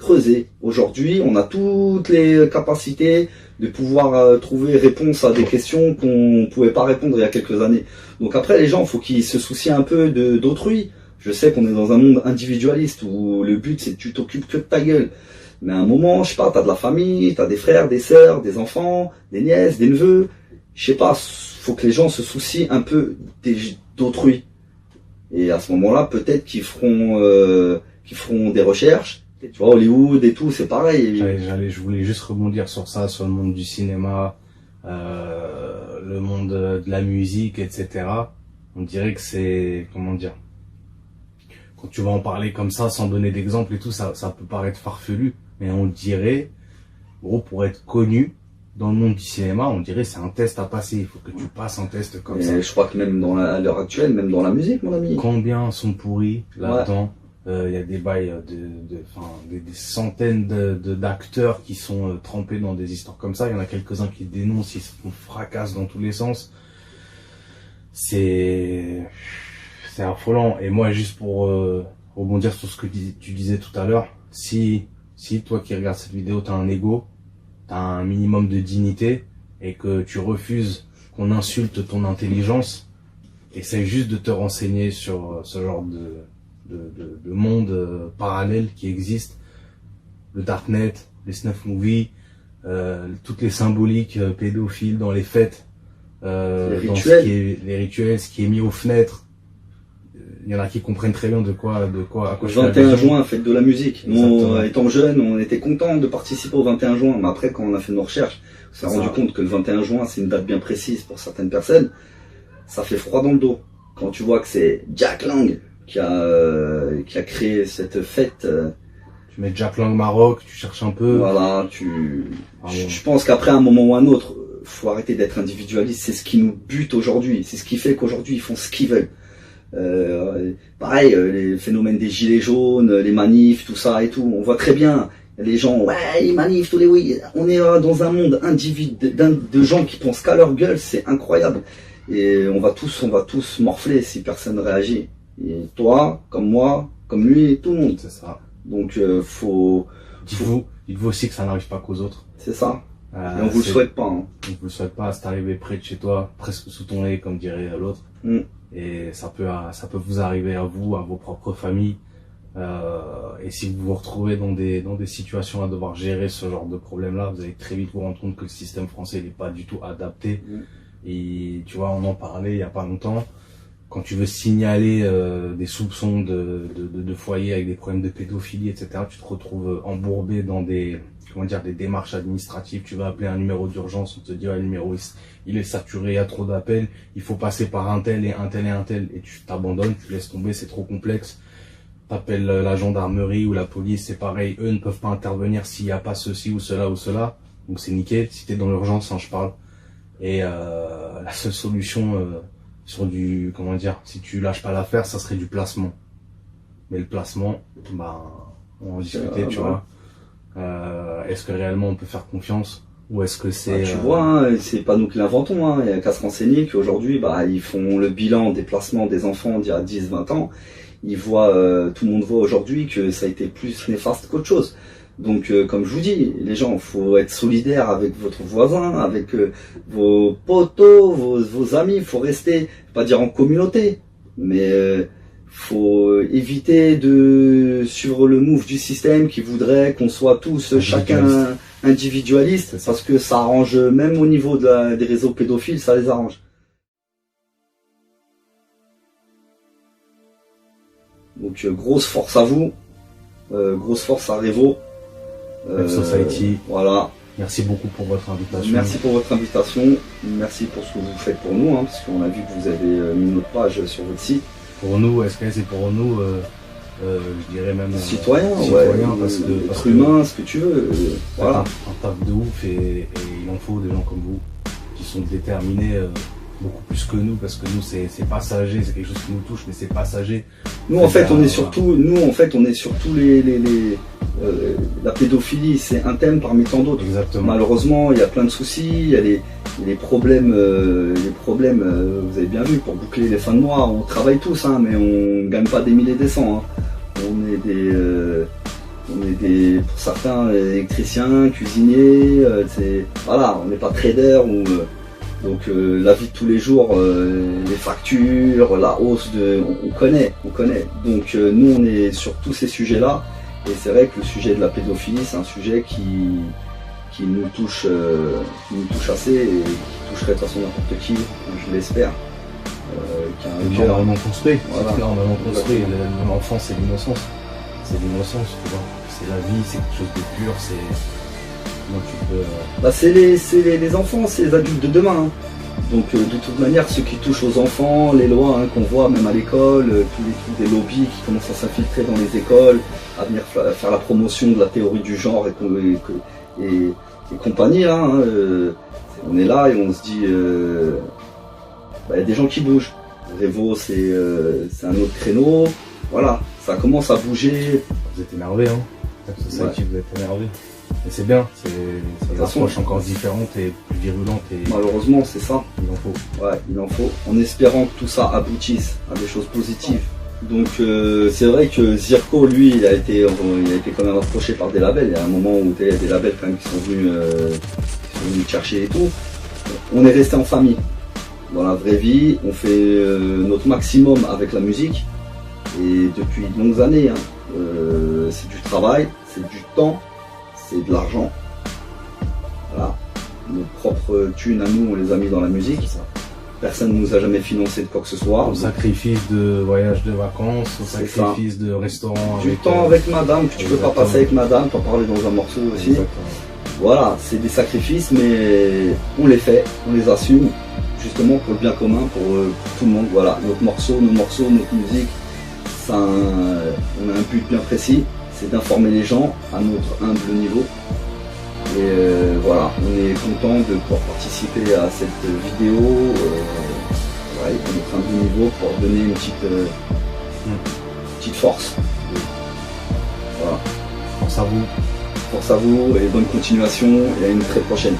Aujourd'hui, on a toutes les capacités de pouvoir trouver réponse à des questions qu'on pouvait pas répondre il y a quelques années. Donc après, les gens, faut qu'ils se soucient un peu d'autrui. Je sais qu'on est dans un monde individualiste où le but, c'est que tu t'occupes que de ta gueule. Mais à un moment, je sais pas, t'as de la famille, t'as des frères, des sœurs, des enfants, des nièces, des neveux. Je sais pas, faut que les gens se soucient un peu d'autrui. Et à ce moment-là, peut-être qu'ils feront des recherches. Tu vois, Hollywood et tout, c'est pareil. Je voulais juste rebondir sur ça, sur le monde du cinéma, le monde de la musique, etc. On dirait que c'est, comment dire, quand tu vas en parler comme ça, sans donner d'exemple et tout, ça peut paraître farfelu. Mais on dirait, gros, pour être connu dans le monde du cinéma, on dirait c'est un test à passer. Il faut que tu passes un test comme ça. Je crois que même à l'heure actuelle, même dans la musique, mon ami. Combien sont pourris là-dedans? Il y a des bails des centaines d'acteurs qui sont trempés dans des histoires comme ça. Il y en a quelques-uns qui dénoncent, ils se fracassent dans tous les sens. C'est affolant. Et moi, juste pour rebondir sur ce que tu disais tout à l'heure, si toi qui regardes cette vidéo, t'as un ego, t'as un minimum de dignité, et que tu refuses qu'on insulte ton intelligence, essaie juste de te renseigner sur ce genre de monde parallèle qui existe, le Darknet, les snuff movies, toutes les symboliques pédophiles dans les fêtes, les rituels. Les rituels, ce qui est mis aux fenêtres. Il y en a qui comprennent très bien à quoi Le 21 juin, fête de la musique. Nous, étant jeunes, on était contents de participer au 21 juin. Mais après, quand on a fait nos recherches, on s'est rendu compte que le 21 juin, c'est une date bien précise pour certaines personnes. Ça fait froid dans le dos. Quand tu vois que c'est Jack Lang qui a créé cette fête. Tu mets Jack Lang Maroc, tu cherches un peu. Voilà, je pense qu'après, à un moment ou un autre, faut arrêter d'être individualiste. C'est ce qui nous bute aujourd'hui. C'est ce qui fait qu'aujourd'hui, ils font ce qu'ils veulent. Pareil, les phénomènes des gilets jaunes, les manifs, tout ça et tout, on voit très bien les gens, ouais, ils manifent tous les oui, on est dans un monde de gens qui pensent qu'à leur gueule, c'est incroyable, et on va tous morfler si personne ne réagit, et toi, comme moi, comme lui, tout le monde. C'est ça. Donc dites-vous aussi que ça n'arrive pas qu'aux autres. C'est ça. Et on vous le souhaite pas. Hein. On vous le souhaite pas, c'est arrivé près de chez toi, presque sous ton nez, comme dirait l'autre. Et ça peut vous arriver à vous, à vos propres familles. Et si vous vous retrouvez dans des situations à devoir gérer ce genre de problème-là, vous allez très vite vous rendre compte que le système français n'est pas du tout adapté Et tu vois, on en parlait il y a pas longtemps. Quand tu veux signaler des soupçons de foyers avec des problèmes de pédophilie, etc., tu te retrouves embourbé dans des, comment dire, des démarches administratives. Tu vas appeler un numéro d'urgence, on te dit, ouais, le numéro, il est saturé, il y a trop d'appels, il faut passer par un tel et un tel et un tel, et tu t'abandonnes, tu laisses tomber, c'est trop complexe. T'appelles la gendarmerie ou la police, c'est pareil, eux ne peuvent pas intervenir s'il n'y a pas ceci ou cela ou cela, donc c'est nickel, si t'es dans l'urgence, hein, je parle. Et la seule solution sur du, comment dire, si tu lâches pas l'affaire, ça serait du placement. Mais le placement, bah, on en discutait, tu vois. Est-ce que réellement on peut faire confiance ou est-ce que c'est... tu vois, hein, c'est pas nous qui l'inventons, hein. Il y a qu'à se renseigner qu'aujourd'hui, bah, ils font le bilan des placements des enfants d'il y a 10-20 ans. Ils voient, tout le monde voit aujourd'hui que ça a été plus néfaste qu'autre chose. Donc, comme je vous dis, les gens, faut être solidaire avec votre voisin, avec vos potos, vos amis. Faut rester, pas dire en communauté, mais faut éviter de suivre le move du système qui voudrait qu'on soit tous chacun individualiste, parce que ça arrange même au niveau des réseaux pédophiles, ça les arrange. Donc grosse force à vous, grosse force à Revo. Society. Voilà. Merci beaucoup pour votre invitation. Merci pour votre invitation. Merci pour ce que vous faites pour nous, hein, parce qu'on a vu que vous avez mis notre page sur votre site. Pour nous, SKS c'est pour nous, je dirais même citoyen, parce que humain, ce que tu veux. Voilà. Un taf de ouf et il en faut des gens comme vous qui sont déterminés beaucoup plus que nous, parce que nous c'est passager, c'est quelque chose qui nous touche, mais c'est passager. Nous en fait on est surtout, la pédophilie, c'est un thème parmi tant d'autres. Exactement. Malheureusement, il y a plein de soucis, il y a les problèmes, vous avez bien vu, pour boucler les fins de mois, on travaille tous, hein, mais on gagne pas des milliers et des cents. Hein. On est des, pour certains, électriciens, cuisiniers, voilà, on n'est pas trader ou donc la vie de tous les jours, les factures, la hausse on connaît. Donc nous on est sur tous ces sujets-là. Et c'est vrai que le sujet de la pédophilie, c'est un sujet qui nous touche assez et qui toucherait de toute façon n'importe qui, je l'espère. Qui a un cœur normalement construit. Voilà. C'est normalement construit. L'enfant, c'est l'innocence. C'est l'innocence, tu vois. C'est la vie, c'est quelque chose de pur. Donc tu peux. C'est les enfants, c'est les adultes de demain. Hein. Donc de toute manière, ce qui touche aux enfants, les lois qu'on voit même à l'école, tous les trucs des lobbies qui commencent à s'infiltrer dans les écoles, à venir faire la promotion de la théorie du genre et compagnie, là, hein, on est là et on se dit, il y a des gens qui bougent. Revo, c'est un autre créneau, voilà, ça commence à bouger. Vous êtes énervé, hein. Society, vous êtes énervé. Mais c'est bien, c'est une approche encore différente et plus virulente. Et malheureusement, c'est ça. Il en faut. Ouais, il en faut. En espérant que tout ça aboutisse à des choses positives. Donc c'est vrai que Zirko, lui, il a été quand même approché par des labels. Il y a un moment où il y a des labels quand même qui sont venus chercher et tout. On est resté en famille. Dans la vraie vie, on fait notre maximum avec la musique. Et depuis de longues années, hein, c'est du travail, c'est du temps. C'est de l'argent. Voilà. Nos propres thunes à nous, on les a mis dans la musique. Personne ne nous a jamais financé de quoi que ce soit. Au sacrifice de voyage de vacances, au sacrifice de restaurant. Du temps avec madame, que tu peux pas passer avec madame, t'en parler dans un morceau aussi. Exactement. Voilà, c'est des sacrifices, mais on les fait, on les assume, justement pour le bien commun, pour tout le monde. Voilà, notre morceau, notre musique, ça on a un but bien précis. C'est d'informer les gens à notre humble niveau. Et voilà, on est content de pouvoir participer à cette vidéo à notre humble niveau pour donner une petite force. Voilà. Force à vous. Force à vous et bonne continuation et à une très prochaine.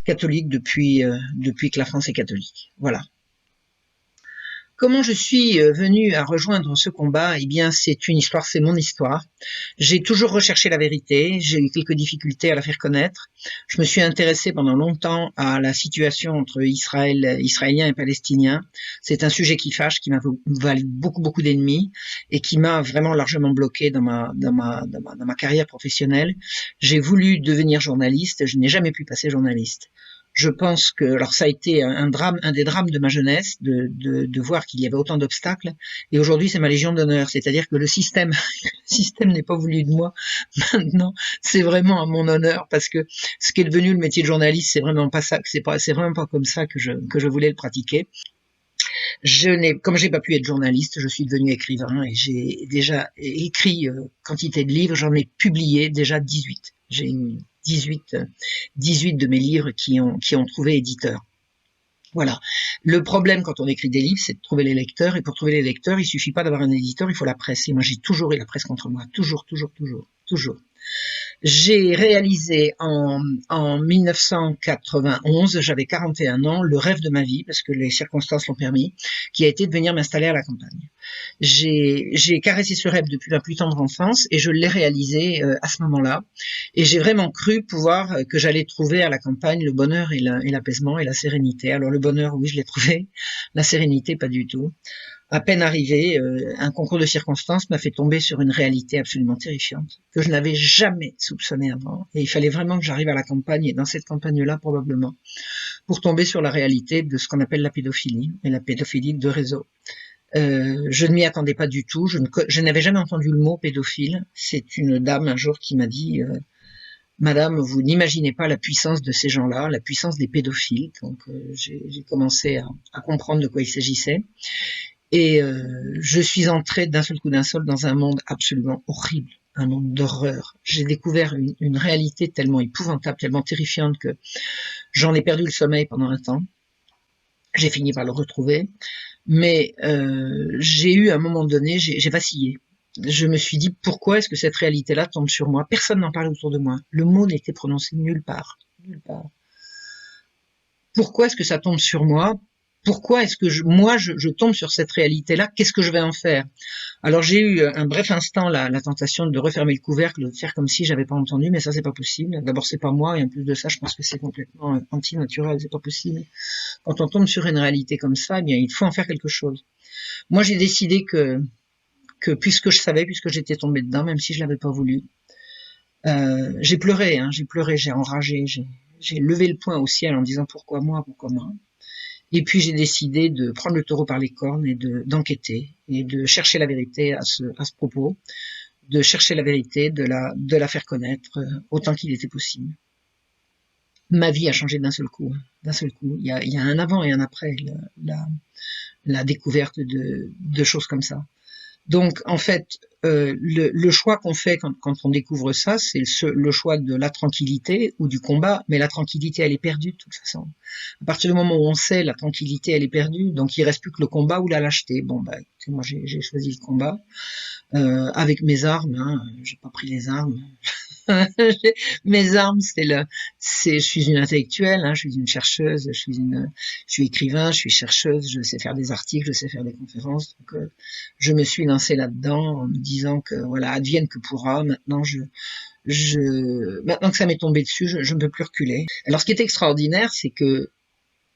Catholique depuis que la France est catholique. Voilà. Comment je suis venue à rejoindre ce combat? Eh bien, c'est une histoire, c'est mon histoire. J'ai toujours recherché la vérité, j'ai eu quelques difficultés à la faire connaître. Je me suis intéressée pendant longtemps à la situation entre Israéliens et Palestiniens. C'est un sujet qui fâche, qui m'a valu beaucoup d'ennemis et qui m'a vraiment largement bloqué dans ma carrière professionnelle. J'ai voulu devenir journaliste, je n'ai jamais pu passer journaliste. Je pense que, alors ça a été un des drames de ma jeunesse, de voir qu'il y avait autant d'obstacles. Et aujourd'hui, c'est ma légion d'honneur. C'est-à-dire que le système n'est pas voulu de moi. Maintenant, c'est vraiment à mon honneur parce que ce qui est devenu le métier de journaliste, c'est vraiment pas ça, c'est vraiment pas comme ça que je voulais le pratiquer. Comme j'ai pas pu être journaliste, je suis devenu écrivain et j'ai déjà écrit quantité de livres. J'en ai publié déjà 18. J'ai eu 18 de mes livres qui ont trouvé éditeur. Voilà. Le problème quand on écrit des livres, c'est de trouver les lecteurs. Et pour trouver les lecteurs, il suffit pas d'avoir un éditeur, il faut la presse. Et moi, j'ai toujours eu la presse contre moi. Toujours. J'ai réalisé en 1991, j'avais 41 ans, le rêve de ma vie, parce que les circonstances l'ont permis, qui a été de venir m'installer à la campagne. J'ai caressé ce rêve depuis ma plus tendre enfance et je l'ai réalisé à ce moment-là. Et j'ai vraiment cru que j'allais trouver à la campagne le bonheur et l'apaisement et la sérénité. Alors le bonheur, oui, je l'ai trouvé. La sérénité, pas du tout. À peine arrivé, un concours de circonstances m'a fait tomber sur une réalité absolument terrifiante, que je n'avais jamais soupçonnée avant. Et il fallait vraiment que j'arrive à la campagne, et dans cette campagne-là probablement, pour tomber sur la réalité de ce qu'on appelle la pédophilie, et la pédophilie de réseau. Je ne m'y attendais pas du tout, je n'avais jamais entendu le mot pédophile. C'est une dame un jour qui m'a dit Madame, vous n'imaginez pas la puissance de ces gens-là, la puissance des pédophiles. Donc j'ai commencé à comprendre de quoi il s'agissait. Et je suis entrée d'un seul coup dans un monde absolument horrible, un monde d'horreur. J'ai découvert une réalité tellement épouvantable, tellement terrifiante que j'en ai perdu le sommeil pendant un temps. J'ai fini par le retrouver, mais j'ai eu à un moment donné, j'ai vacillé. Je me suis dit, pourquoi est-ce que cette réalité-là tombe sur moi? Personne n'en parlait autour de moi. Le mot n'était prononcé nulle part. Pourquoi est-ce que ça tombe sur moi? Pourquoi est-ce que je tombe sur cette réalité-là? Qu'est-ce que je vais en faire? Alors j'ai eu un bref instant la tentation de refermer le couvercle, de faire comme si j'avais pas entendu, mais ça c'est pas possible. D'abord c'est pas moi, et en plus de ça, je pense que c'est complètement anti-naturel, c'est pas possible. Quand on tombe sur une réalité comme ça, eh bien il faut en faire quelque chose. Moi j'ai décidé que puisque j'étais tombée dedans, même si je l'avais pas voulu, j'ai pleuré, j'ai enragé, j'ai levé le poing au ciel en disant pourquoi moi? Et puis j'ai décidé de prendre le taureau par les cornes et d'enquêter et de chercher la vérité à ce propos, de chercher la vérité, de la faire connaître autant qu'il était possible. Ma vie a changé d'un seul coup. Il y a un avant et un après la découverte de choses comme ça. Donc, en fait, le choix qu'on fait quand on découvre ça, c'est le choix de la tranquillité ou du combat, mais la tranquillité, elle est perdue de toute façon. À partir du moment où on sait, la tranquillité, elle est perdue, donc il reste plus que le combat ou la lâcheté. Bon, moi, j'ai choisi le combat, avec mes armes, j'ai pas pris les armes. Mes armes, je suis une intellectuelle, je suis une chercheuse, je suis écrivain, je suis chercheuse, je sais faire des articles, je sais faire des conférences. Donc, je me suis lancée là-dedans en me disant que voilà, advienne que pourra. Maintenant, maintenant que ça m'est tombé dessus, je ne peux plus reculer. Alors, ce qui est extraordinaire, c'est que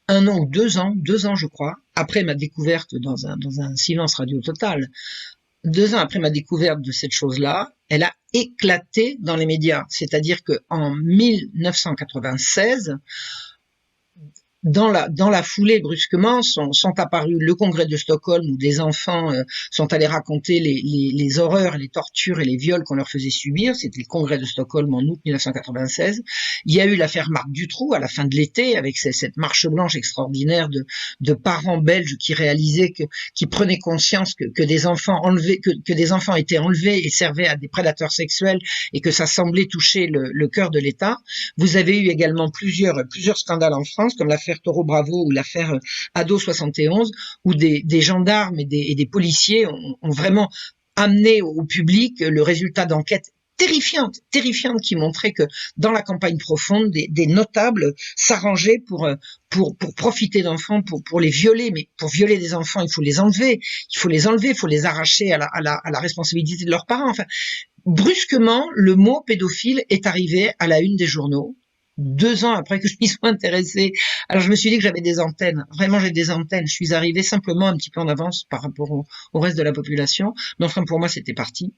1 an ou 2 ans, je crois, après ma découverte dans un silence radio total, 2 ans après ma découverte de cette chose-là, elle a éclaté dans les médias. C'est-à-dire qu'en 1996, dans la foulée, brusquement, sont apparus le congrès de Stockholm où des enfants sont allés raconter les horreurs, les tortures et les viols qu'on leur faisait subir. C'était le congrès de Stockholm en août 1996. Il y a eu l'affaire Marc Dutroux à la fin de l'été avec cette marche blanche extraordinaire de parents belges qui réalisaient qui prenaient conscience que des enfants enlevés, que des enfants étaient enlevés et servaient à des prédateurs sexuels et que ça semblait toucher le cœur de l'État. Vous avez eu également plusieurs scandales en France, comme l'affaire Taureau Bravo ou l'affaire Ado 71, où des gendarmes et des policiers ont vraiment amené au public le résultat d'enquêtes terrifiante, qui montrait que dans la campagne profonde, des notables s'arrangeaient pour profiter d'enfants, pour les violer. Mais pour violer des enfants, il faut les enlever, il faut les arracher à la responsabilité de leurs parents. Enfin, brusquement, le mot pédophile est arrivé à la une des journaux. 2 ans après que je m'y sois intéressée. Alors je me suis dit que j'avais des antennes. Vraiment, j'ai des antennes. Je suis arrivée simplement un petit peu en avance par rapport au reste de la population. Mais enfin, pour moi, c'était parti.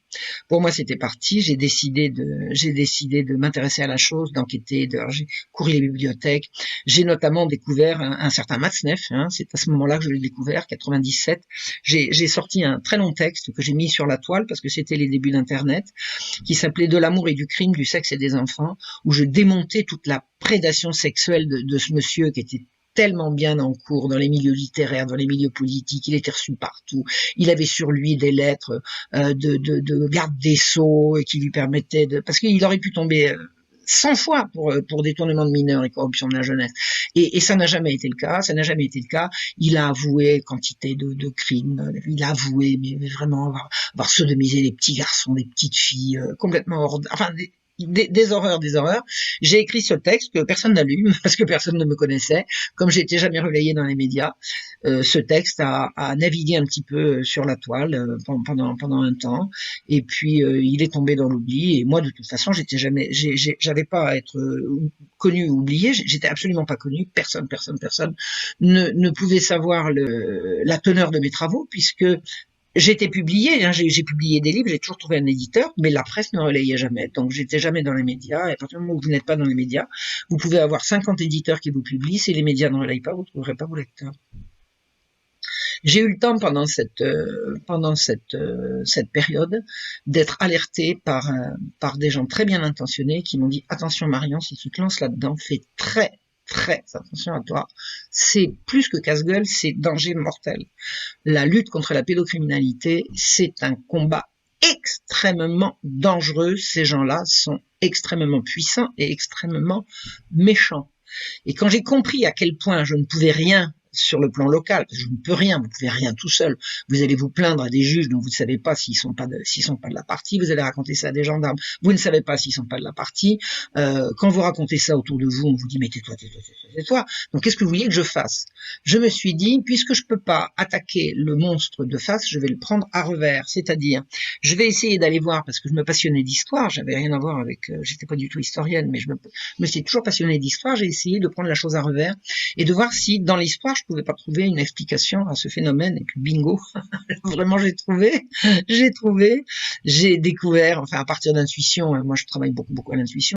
J'ai décidé de m'intéresser à la chose, d'enquêter. J'ai couru les bibliothèques. J'ai notamment découvert un certain Matzneff. C'est à ce moment-là que je l'ai découvert, 97. J'ai sorti un très long texte que j'ai mis sur la toile parce que c'était les débuts d'Internet, qui s'appelait De l'amour et du crime, du sexe et des enfants, où je démontais toute la prédation sexuelle de ce monsieur qui était tellement bien en cours dans les milieux littéraires, dans les milieux politiques, il était reçu partout. Il avait sur lui des lettres de garde des sceaux et qui lui permettaient parce qu'il aurait pu tomber 100 fois pour détournement de mineurs et corruption de la jeunesse. Et ça n'a jamais été le cas, Il a avoué quantité de crimes, il a avoué, mais vraiment avoir sodomisé des petits garçons, des petites filles, complètement des horreurs. J'ai écrit ce texte que personne n'a lu parce que personne ne me connaissait. Comme j'étais jamais relayé dans les médias, ce texte a navigué un petit peu sur la toile pendant un temps. Et puis il est tombé dans l'oubli. Et moi, de toute façon, j'avais pas à être connu ou oublié. J'étais absolument pas connu. Personne ne pouvait savoir la teneur de mes travaux puisque j'ai été publié, j'ai publié des livres, j'ai toujours trouvé un éditeur, mais la presse ne relayait jamais. Donc, j'étais jamais dans les médias. Et à partir du moment où vous n'êtes pas dans les médias, vous pouvez avoir 50 éditeurs qui vous publient. Si les médias ne relayent pas, vous ne trouverez pas vos lecteurs. J'ai eu le temps pendant cette période d'être alerté par des gens très bien intentionnés qui m'ont dit « Attention Marion, si tu te lances là-dedans, fais très attention à toi, c'est plus que casse-gueule, c'est danger mortel. La lutte contre la pédocriminalité, c'est un combat extrêmement dangereux. Ces gens-là sont extrêmement puissants et extrêmement méchants. Et quand j'ai compris à quel point je ne pouvais rien sur le plan local, parce que je ne peux rien, vous pouvez rien tout seul. Vous allez vous plaindre à des juges dont vous ne savez pas s'ils sont pas de la partie, vous allez raconter ça à des gendarmes, vous ne savez pas s'ils sont pas de la partie. Quand vous racontez ça autour de vous, on vous dit mais tais-toi. Donc qu'est-ce que vous voulez que je fasse? Je me suis dit, puisque je peux pas attaquer le monstre de face, je vais le prendre à revers, c'est-à-dire, je vais essayer d'aller voir, parce que je me passionnais d'histoire, j'avais rien à voir avec, j'étais pas du tout historienne, mais je me suis toujours passionnée d'histoire, j'ai essayé de prendre la chose à revers et de voir si dans l'histoire je pouvais pas trouver une explication à ce phénomène, et puis bingo, vraiment j'ai découvert, enfin à partir d'intuition, moi je travaille beaucoup à l'intuition,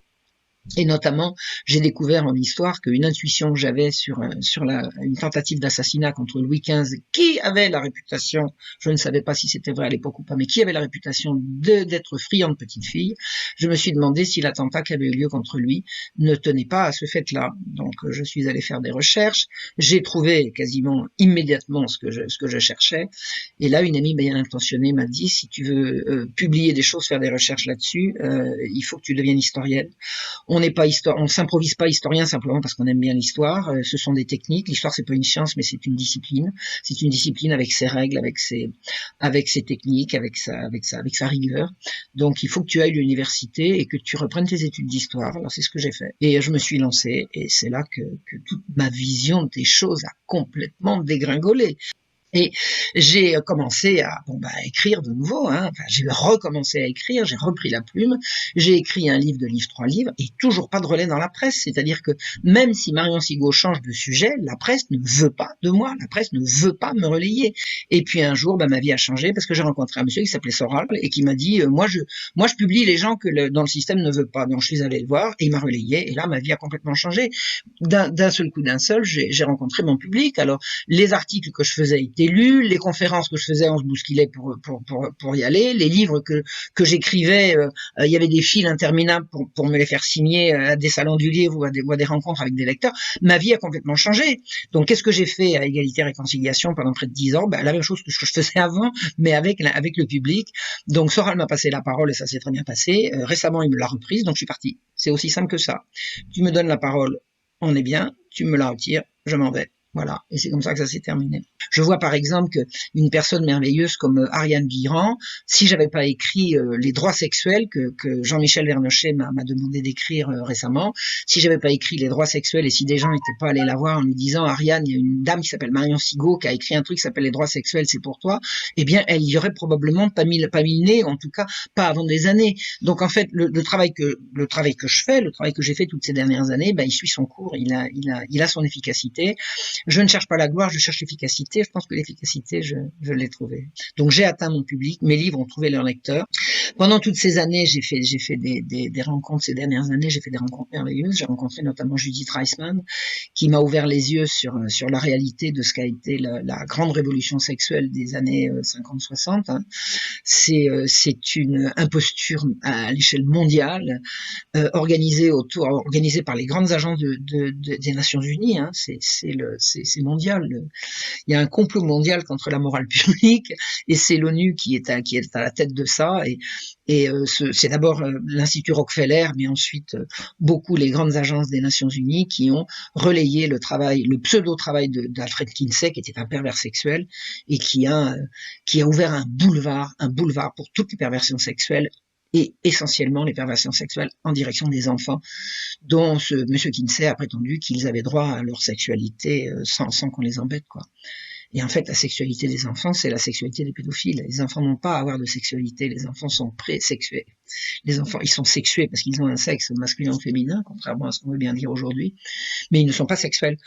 et notamment, j'ai découvert en histoire qu'une intuition que j'avais sur une tentative d'assassinat contre Louis XV, qui avait la réputation, je ne savais pas si c'était vrai à l'époque ou pas, mais qui avait la réputation d'être friand de petite fille, je me suis demandé si l'attentat qui avait eu lieu contre lui ne tenait pas à ce fait-là. Donc, je suis allé faire des recherches, j'ai trouvé quasiment immédiatement ce que je cherchais, et là, une amie bien intentionnée m'a dit, si tu veux publier des choses, faire des recherches là-dessus, il faut que tu deviennes historienne. On s'improvise pas historien simplement parce qu'on aime bien l'histoire. Ce sont des techniques. L'histoire, c'est pas une science, mais c'est une discipline. C'est une discipline avec ses règles, avec ses techniques, avec sa rigueur. Donc, il faut que tu ailles à l'université et que tu reprennes tes études d'histoire. Alors, c'est ce que j'ai fait. Et je me suis lancé, et c'est là que toute ma vision des choses a complètement dégringolé. Et j'ai commencé à écrire de nouveau, Enfin, j'ai recommencé à écrire, j'ai repris la plume, j'ai écrit un livre, 2 livres, 3 livres, et toujours pas de relais dans la presse. C'est-à-dire que même si Marion Sigaud change de sujet, la presse ne veut pas de moi, la presse ne veut pas me relayer. Et puis un jour, ma vie a changé parce que j'ai rencontré un monsieur qui s'appelait Soral et qui m'a dit moi je publie les gens que dans le système ne veut pas. Donc je suis allé le voir et il m'a relayé, et là ma vie a complètement changé. D'un seul coup, j'ai rencontré mon public. Alors les articles que je faisais lus, les conférences que je faisais, on se bousculait pour y aller, les livres que j'écrivais, il y avait des files interminables pour me les faire signer à des salons du livre ou à des rencontres avec des lecteurs. Ma vie a complètement changé. Donc qu'est-ce que j'ai fait à Égalité et Réconciliation pendant près de 10 ans? La même chose que ce que je faisais avant, mais avec le public. Donc Soral m'a passé la parole et ça s'est très bien passé. Récemment, il me l'a reprise, donc je suis parti. C'est aussi simple que ça. Tu me donnes la parole, on est bien, tu me la retires, je m'en vais. Voilà. Et c'est comme ça que ça s'est terminé. Je vois par exemple qu'une personne merveilleuse comme Ariane Guirand, si j'avais pas écrit les droits sexuels que Jean-Michel Vernochet m'a demandé d'écrire récemment, si j'avais pas écrit les droits sexuels et si des gens n'étaient pas allés la voir en lui disant Ariane, il y a une dame qui s'appelle Marion Sigaud qui a écrit un truc qui s'appelle les droits sexuels, c'est pour toi, eh bien elle y aurait probablement pas mis le nez, en tout cas pas avant des années. Donc en fait le travail que je fais, le travail que j'ai fait toutes ces dernières années, ben il suit son cours, il a son efficacité. Je ne cherche pas la gloire, je cherche l'efficacité. Je pense que l'efficacité, je l'ai trouvée. Donc j'ai atteint mon public, mes livres ont trouvé leur lecteur. Pendant toutes ces années, j'ai fait des rencontres, ces dernières années, j'ai fait des rencontres merveilleuses. J'ai rencontré notamment Judith Reisman, qui m'a ouvert les yeux sur la réalité de ce qu'a été la grande révolution sexuelle des années 50-60. Hein. C'est une imposture à l'échelle mondiale, organisée par les grandes agences des Nations Unies. Hein. C'est mondial. Il y a un complot mondial contre la morale publique et c'est l'ONU qui est à la tête de ça et c'est d'abord l'Institut Rockefeller mais ensuite beaucoup les grandes agences des Nations Unies qui ont relayé le pseudo-travail d'Alfred Kinsey qui était un pervers sexuel et qui a ouvert un boulevard pour toutes les perversions sexuelles et essentiellement les perversions sexuelles en direction des enfants, dont ce monsieur Kinsey a prétendu qu'ils avaient droit à leur sexualité sans qu'on les embête, quoi. Et en fait, la sexualité des enfants, c'est la sexualité des pédophiles. Les enfants n'ont pas à avoir de sexualité, les enfants sont pré-sexués. Les enfants, ils sont sexués parce qu'ils ont un sexe masculin ou féminin, contrairement à ce qu'on veut bien dire aujourd'hui, mais ils ne sont pas sexuels,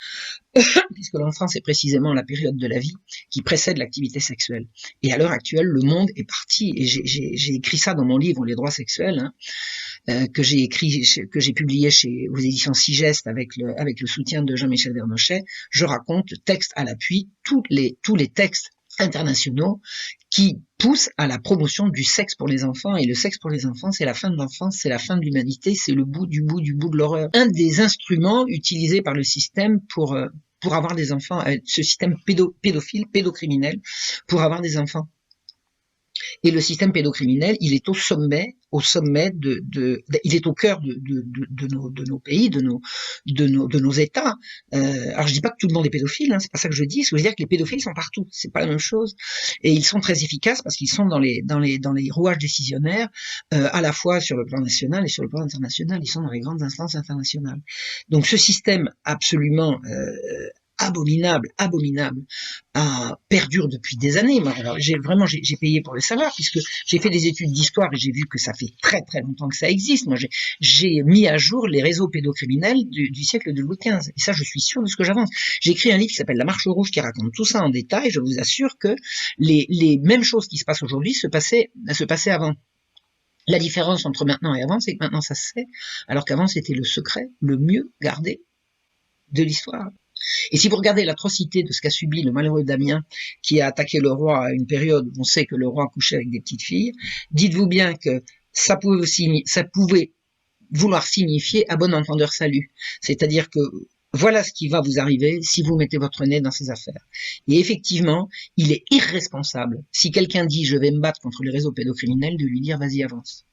puisque l'enfance c'est précisément la période de la vie qui précède l'activité sexuelle. Et à l'heure actuelle, le monde est parti, et j'ai écrit ça dans mon livre Les droits sexuels, hein, que j'ai publié aux éditions Sigeste avec le soutien de Jean-Michel Vernochet. Je raconte, texte à l'appui, tous les textes internationaux qui poussent à la promotion du sexe pour les enfants. Et le sexe pour les enfants, c'est la fin de l'enfance, c'est la fin de l'humanité, c'est le bout de l'horreur. Un des instruments utilisés par le système pour avoir des enfants, ce système pédocriminel, pour avoir des enfants. Et le système pédocriminel, il est au sommet il est au cœur de nos pays, de nos États. Alors je dis pas que tout le monde est pédophile, hein, c'est pas ça que je dis. Ce que je veux dire que les pédophiles sont partout, c'est pas la même chose. Et ils sont très efficaces parce qu'ils sont dans les rouages décisionnaires, à la fois sur le plan national et sur le plan international. Ils sont dans les grandes instances internationales. Donc ce système absolument abominable, perdure depuis des années. Alors, j'ai payé pour le savoir, puisque j'ai fait des études d'histoire et j'ai vu que ça fait très très longtemps que ça existe. Moi, j'ai mis à jour les réseaux pédocriminels du siècle de Louis XV. Et ça, je suis sûr de ce que j'avance. J'ai écrit un livre qui s'appelle La Marche rouge, qui raconte tout ça en détail. Je vous assure que les mêmes choses qui se passent aujourd'hui se passaient avant. La différence entre maintenant et avant, c'est que maintenant ça se sait, alors qu'avant c'était le secret le mieux gardé de l'histoire. Et si vous regardez l'atrocité de ce qu'a subi le malheureux Damien, qui a attaqué le roi à une période où on sait que le roi couchait avec des petites filles, dites-vous bien que ça pouvait vouloir signifier à bon entendeur salut. C'est-à-dire que voilà ce qui va vous arriver si vous mettez votre nez dans ces affaires. Et effectivement, il est irresponsable, si quelqu'un dit je vais me battre contre les réseaux pédocriminels, de lui dire vas-y avance.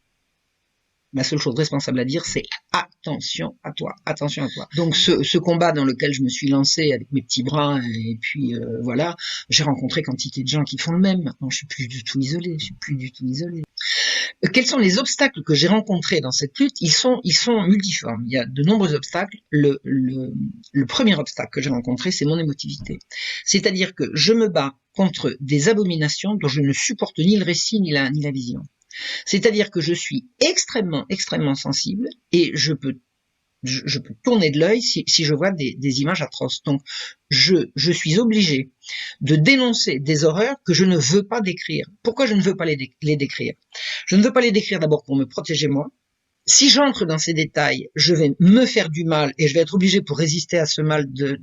Ma seule chose responsable à dire, c'est attention à toi, attention à toi. Donc ce combat dans lequel je me suis lancé avec mes petits bras, et puis voilà, j'ai rencontré quantité de gens qui font le même. Maintenant, je suis plus du tout isolé. Quels sont les obstacles que j'ai rencontrés dans cette lutte? Ils sont multiformes. Il y a de nombreux obstacles. Le premier obstacle que j'ai rencontré, c'est mon émotivité. C'est-à-dire que je me bats contre des abominations dont je ne supporte ni le récit ni la vision. C'est-à-dire que je suis extrêmement sensible et je peux tourner de l'œil si je vois des images atroces. Donc je suis obligé de dénoncer des horreurs que je ne veux pas décrire. Pourquoi je ne veux pas les décrire? Je ne veux pas les décrire d'abord pour me protéger moi. Si j'entre dans ces détails, je vais me faire du mal et je vais être obligé pour résister à ce mal de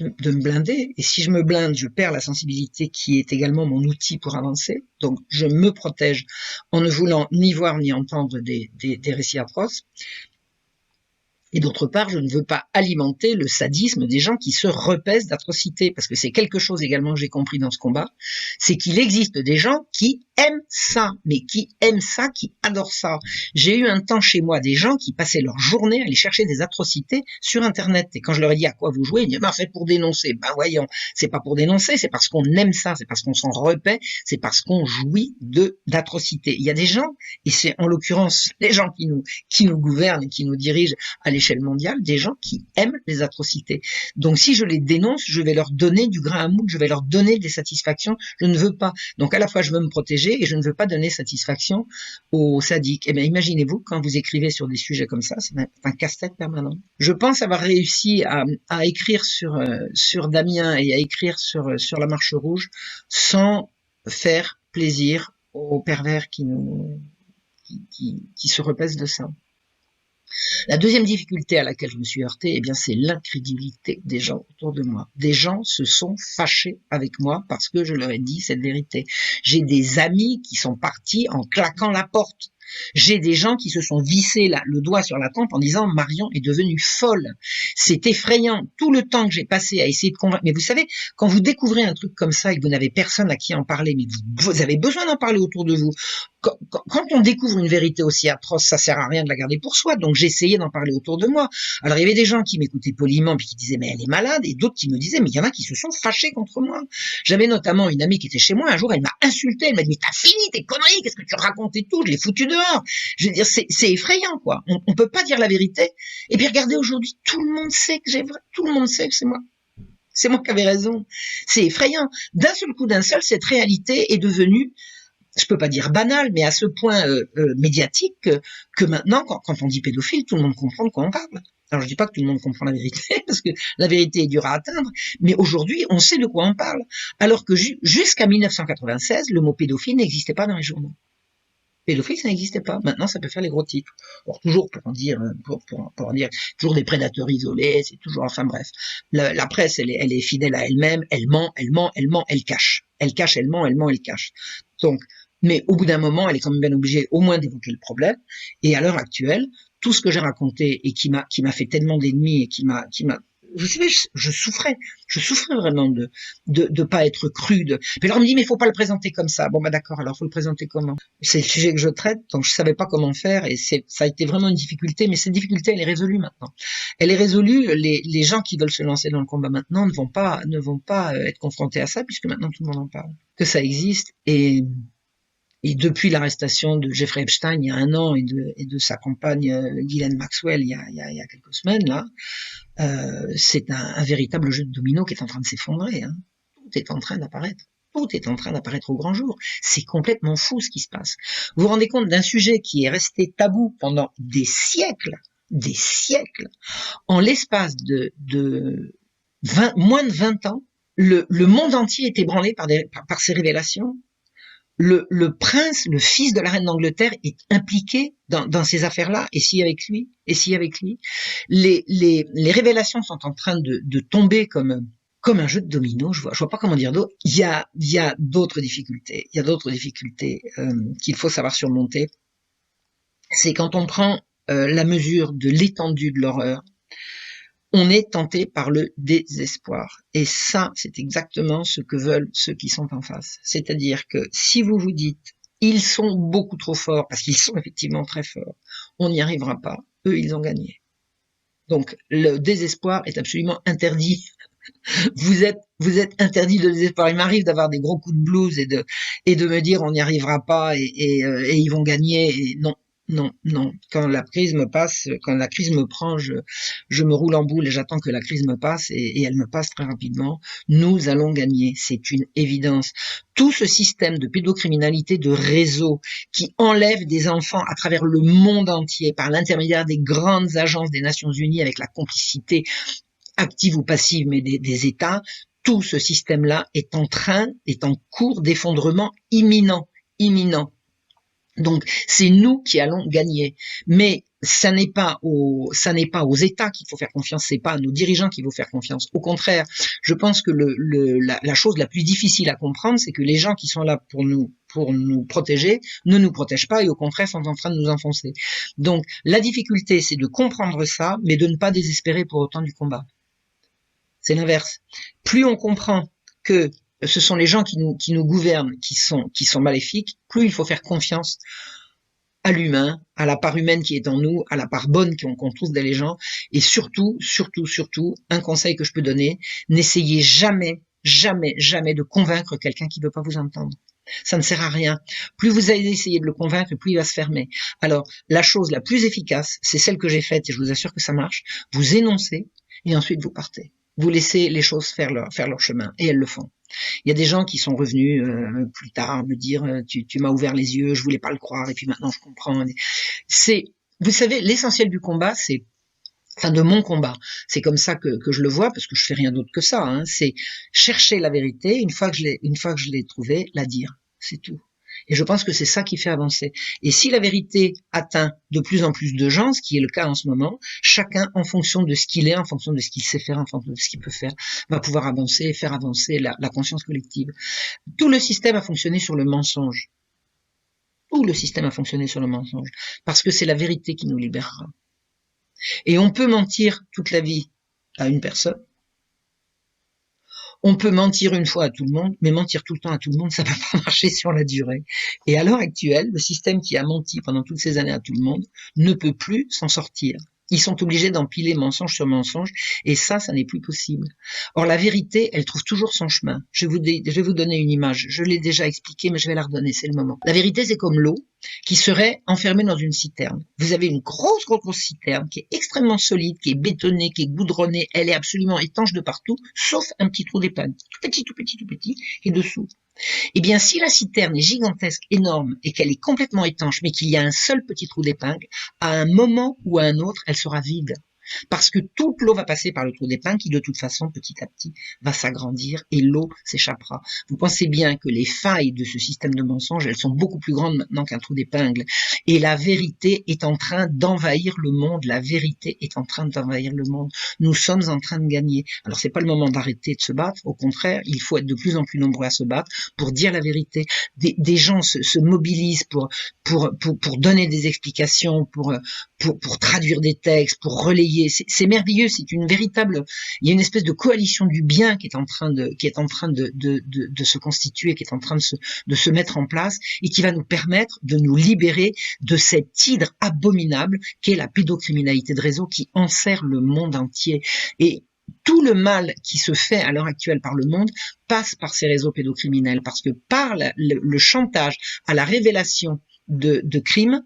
me blinder. Et si je me blinde, je perds la sensibilité qui est également mon outil pour avancer. Donc je me protège en ne voulant ni voir ni entendre des récits atroces. Et d'autre part, je ne veux pas alimenter le sadisme des gens qui se repaissent d'atrocités, parce que c'est quelque chose également que j'ai compris dans ce combat, c'est qu'il existe des gens qui aiment ça, mais qui aiment ça, qui adorent ça. J'ai eu un temps chez moi des gens qui passaient leur journée à aller chercher des atrocités sur Internet. Et quand je leur ai dit à quoi vous jouez, ils disaient, bah, c'est pour dénoncer. Ben voyons, c'est pas pour dénoncer, c'est parce qu'on aime ça, c'est parce qu'on s'en repaît, c'est parce qu'on jouit d'atrocités. Il y a des gens, et c'est en l'occurrence les gens qui nous gouvernent et qui nous dirigent à l'échelle mondiale, des gens qui aiment les atrocités. Donc si je les dénonce, je vais leur donner du grain à moudre, je vais leur donner des satisfactions, je ne veux pas. Donc à la fois je veux me protéger et je ne veux pas donner satisfaction aux sadiques. Eh bien imaginez-vous, quand vous écrivez sur des sujets comme ça, c'est un casse-tête permanent. Je pense avoir réussi à écrire sur Damien et à écrire sur la Marche Rouge sans faire plaisir aux pervers qui se repaissent de ça. La deuxième difficulté à laquelle je me suis heurté, eh bien, c'est l'incrédulité des gens autour de moi. Des gens se sont fâchés avec moi parce que je leur ai dit cette vérité. J'ai des amis qui sont partis en claquant la porte. J'ai des gens qui se sont vissés le doigt sur la tempe en disant « Marion est devenue folle ». C'est effrayant. Tout le temps que j'ai passé à essayer de convaincre. Mais vous savez, quand vous découvrez un truc comme ça et que vous n'avez personne à qui en parler, mais vous avez besoin d'en parler autour de vous. Quand on découvre une vérité aussi atroce, ça sert à rien de la garder pour soi. Donc j'essayais d'en parler autour de moi. Alors il y avait des gens qui m'écoutaient poliment puis qui disaient « Mais elle est malade » et d'autres qui me disaient « Mais il y en a qui se sont fâchés contre moi ». J'avais notamment une amie qui était chez moi. Un jour, elle m'a insulté. Elle m'a dit « Mais t'as fini tes conneries, qu'est-ce que tu racontes et tout ?» Je l'ai foutu dehors. Je veux dire, c'est effrayant, quoi. On peut pas dire la vérité. Et puis regardez, aujourd'hui, tout le monde sait que tout le monde sait que c'est moi. C'est moi qui avais raison. C'est effrayant. D'un seul coup, cette réalité est devenue, je peux pas dire banale, mais à ce point médiatique que maintenant, quand on dit pédophile, tout le monde comprend de quoi on parle. Alors je dis pas que tout le monde comprend la vérité, parce que la vérité est dure à atteindre, mais aujourd'hui, on sait de quoi on parle. Alors que jusqu'à 1996, le mot pédophile n'existait pas dans les journaux. Pédophile, ça n'existait pas. Maintenant, ça peut faire les gros titres. Alors, toujours pour en dire, toujours des prédateurs isolés, c'est toujours, enfin bref. La presse, elle est fidèle à elle-même, elle ment, elle cache. Elle cache, elle ment, elle cache. Donc, mais au bout d'un moment, elle est quand même bien obligée au moins d'évoquer le problème. Et à l'heure actuelle, tout ce que j'ai raconté et qui m'a fait tellement d'ennemis et qui m'a vous savez, je souffrais vraiment de pas être crude. Puis alors on me dit mais il faut pas le présenter comme ça. Bon bah d'accord, alors faut le présenter comment? C'est le sujet que je traite, donc je savais pas comment faire et ça a été vraiment une difficulté, mais cette difficulté elle est résolue maintenant. Elle est résolue. Les gens qui veulent se lancer dans le combat maintenant ne vont pas être confrontés à ça puisque maintenant tout le monde en parle, que ça existe et depuis l'arrestation de Jeffrey Epstein il y a 1 an et de sa compagne Ghislaine Maxwell il y a quelques semaines là, c'est un véritable jeu de domino qui est en train de s'effondrer. Hein. Tout est en train d'apparaître. Tout est en train d'apparaître au grand jour. C'est complètement fou ce qui se passe. Vous vous rendez compte d'un sujet qui est resté tabou pendant des siècles, en l'espace de moins de 20 ans, le monde entier est ébranlé par ces révélations. Le prince, le fils de la reine d'Angleterre, est impliqué dans ces affaires-là, et si avec lui, les révélations sont en train de tomber comme un jeu de domino. Je vois pas comment dire d'autre. Il y a d'autres difficultés. Qu'il faut savoir surmonter. C'est quand on prend la mesure de l'étendue de l'horreur. On est tenté par le désespoir. Et ça, c'est exactement ce que veulent ceux qui sont en face. C'est-à-dire que si vous vous dites, ils sont beaucoup trop forts, parce qu'ils sont effectivement très forts, on n'y arrivera pas. Eux, ils ont gagné. Donc, le désespoir est absolument interdit. Vous êtes interdit de désespoir. Il m'arrive d'avoir des gros coups de blues et de me dire, on n'y arrivera pas et ils vont gagner. Et non. Quand la crise me passe, quand la crise me prend, je me roule en boule et j'attends que la crise me passe et elle me passe très rapidement. Nous allons gagner, c'est une évidence. Tout ce système de pédocriminalité de réseau qui enlève des enfants à travers le monde entier par l'intermédiaire des grandes agences des Nations Unies avec la complicité active ou passive mais des États, tout ce système-là est en cours d'effondrement imminent. Donc, c'est nous qui allons gagner. Mais ça n'est pas aux États qu'il faut faire confiance, c'est pas à nos dirigeants qu'il faut faire confiance. Au contraire, je pense que la chose la plus difficile à comprendre, c'est que les gens qui sont là pour nous protéger ne nous protègent pas et au contraire sont en train de nous enfoncer. Donc, la difficulté, c'est de comprendre ça, mais de ne pas désespérer pour autant du combat. C'est l'inverse. Plus on comprend que ce sont les gens qui nous gouvernent qui sont maléfiques, plus il faut faire confiance à l'humain, à la part humaine qui est en nous, à la part bonne qu'on trouve dans les gens. Et surtout, un conseil que je peux donner, n'essayez jamais de convaincre quelqu'un qui ne veut pas vous entendre. Ça ne sert à rien. Plus vous allez essayer de le convaincre, plus il va se fermer. Alors, la chose la plus efficace, c'est celle que j'ai faite, et je vous assure que ça marche. Vous énoncez, et ensuite vous partez. Vous laissez les choses faire leur chemin, et elles le font. Il y a des gens qui sont revenus plus tard me dire tu m'as ouvert les yeux, je voulais pas le croire, et puis maintenant je comprends. Vous savez, l'essentiel du combat, de mon combat, c'est comme ça que je le vois, parce que je fais rien d'autre que ça, hein, c'est chercher la vérité, une fois que je l'ai trouvée, la dire, c'est tout. Et je pense que c'est ça qui fait avancer. Et si la vérité atteint de plus en plus de gens, ce qui est le cas en ce moment, chacun, en fonction de ce qu'il est, en fonction de ce qu'il sait faire, en fonction de ce qu'il peut faire, va pouvoir avancer et faire avancer la conscience collective. Tout le système a fonctionné sur le mensonge. Tout le système a fonctionné sur le mensonge. Parce que c'est la vérité qui nous libérera. Et on peut mentir toute la vie à une personne. On peut mentir une fois à tout le monde, mais mentir tout le temps à tout le monde, ça va pas marcher sur la durée. Et à l'heure actuelle, le système qui a menti pendant toutes ces années à tout le monde ne peut plus s'en sortir. Ils sont obligés d'empiler mensonge sur mensonge, et ça n'est plus possible. Or, la vérité, elle trouve toujours son chemin. Je vais vous donner une image. Je l'ai déjà expliqué, mais je vais la redonner, c'est le moment. La vérité, c'est comme l'eau qui serait enfermée dans une citerne. Vous avez une grosse citerne qui est extrêmement solide, qui est bétonnée, qui est goudronnée. Elle est absolument étanche de partout, sauf un petit trou d'épingle. Tout petit, qui est dessous. Eh bien, si la citerne est gigantesque, énorme, et qu'elle est complètement étanche, mais qu'il y a un seul petit trou d'épingle, à un moment ou à un autre, elle sera vide. Parce que toute l'eau va passer par le trou d'épingle qui, de toute façon, petit à petit, va s'agrandir et l'eau s'échappera. Vous pensez bien que les failles de ce système de mensonges, elles sont beaucoup plus grandes maintenant qu'un trou d'épingle. Et la vérité est en train d'envahir le monde. La vérité est en train d'envahir le monde. Nous sommes en train de gagner. Alors, c'est pas le moment d'arrêter de se battre. Au contraire, il faut être de plus en plus nombreux à se battre pour dire la vérité. Des gens se mobilisent pour donner des explications, pour traduire des textes, pour relayer. C'est merveilleux, c'est une véritable, il y a une espèce de coalition du bien qui est en train de se constituer, qui est en train de se mettre en place et qui va nous permettre de nous libérer de cette hydre abominable qu'est la pédocriminalité de réseau qui enserre le monde entier. Et tout le mal qui se fait à l'heure actuelle par le monde passe par ces réseaux pédocriminels, parce que par le chantage à la révélation de crimes,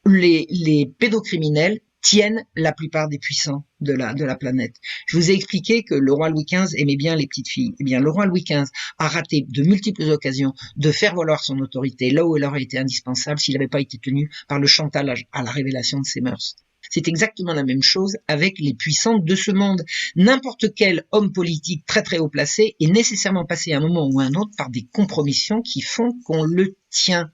les pédocriminels tiennent la plupart des puissants de la planète. Je vous ai expliqué que le roi Louis XV aimait bien les petites filles. Eh bien, le roi Louis XV a raté de multiples occasions de faire valoir son autorité là où elle aurait été indispensable s'il n'avait pas été tenu par le chantage à la révélation de ses mœurs. C'est exactement la même chose avec les puissants de ce monde. N'importe quel homme politique très très haut placé est nécessairement passé à un moment ou à un autre par des compromissions qui font qu'on le tient.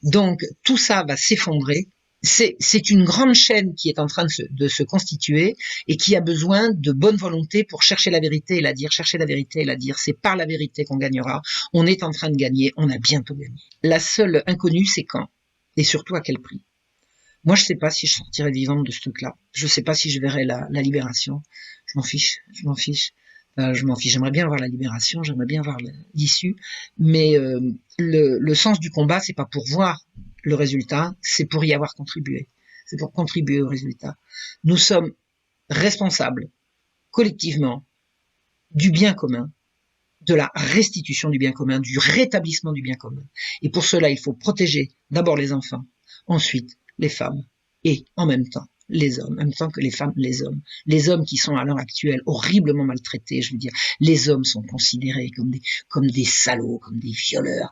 Donc, tout ça va s'effondrer. C'est une grande chaîne qui est en train de se constituer et qui a besoin de bonne volonté pour chercher la vérité et la dire, chercher la vérité et la dire. C'est par la vérité qu'on gagnera. On est en train de gagner, on a bientôt gagné. La seule inconnue, c'est quand et surtout à quel prix. Moi, je sais pas si je sortirai vivante de ce truc-là. Je sais pas si je verrai la libération. Je m'en fiche. J'aimerais bien voir la libération, j'aimerais bien voir l'issue, mais le sens du combat, c'est pas pour voir le résultat, c'est pour y avoir contribué. C'est pour contribuer au résultat. Nous sommes responsables, collectivement, du bien commun, de la restitution du bien commun, du rétablissement du bien commun. Et pour cela, il faut protéger d'abord les enfants, ensuite les femmes, et en même temps les hommes, en même temps que les femmes, les hommes. Les hommes qui sont à l'heure actuelle horriblement maltraités, je veux dire, les hommes sont considérés comme des salauds, comme des violeurs,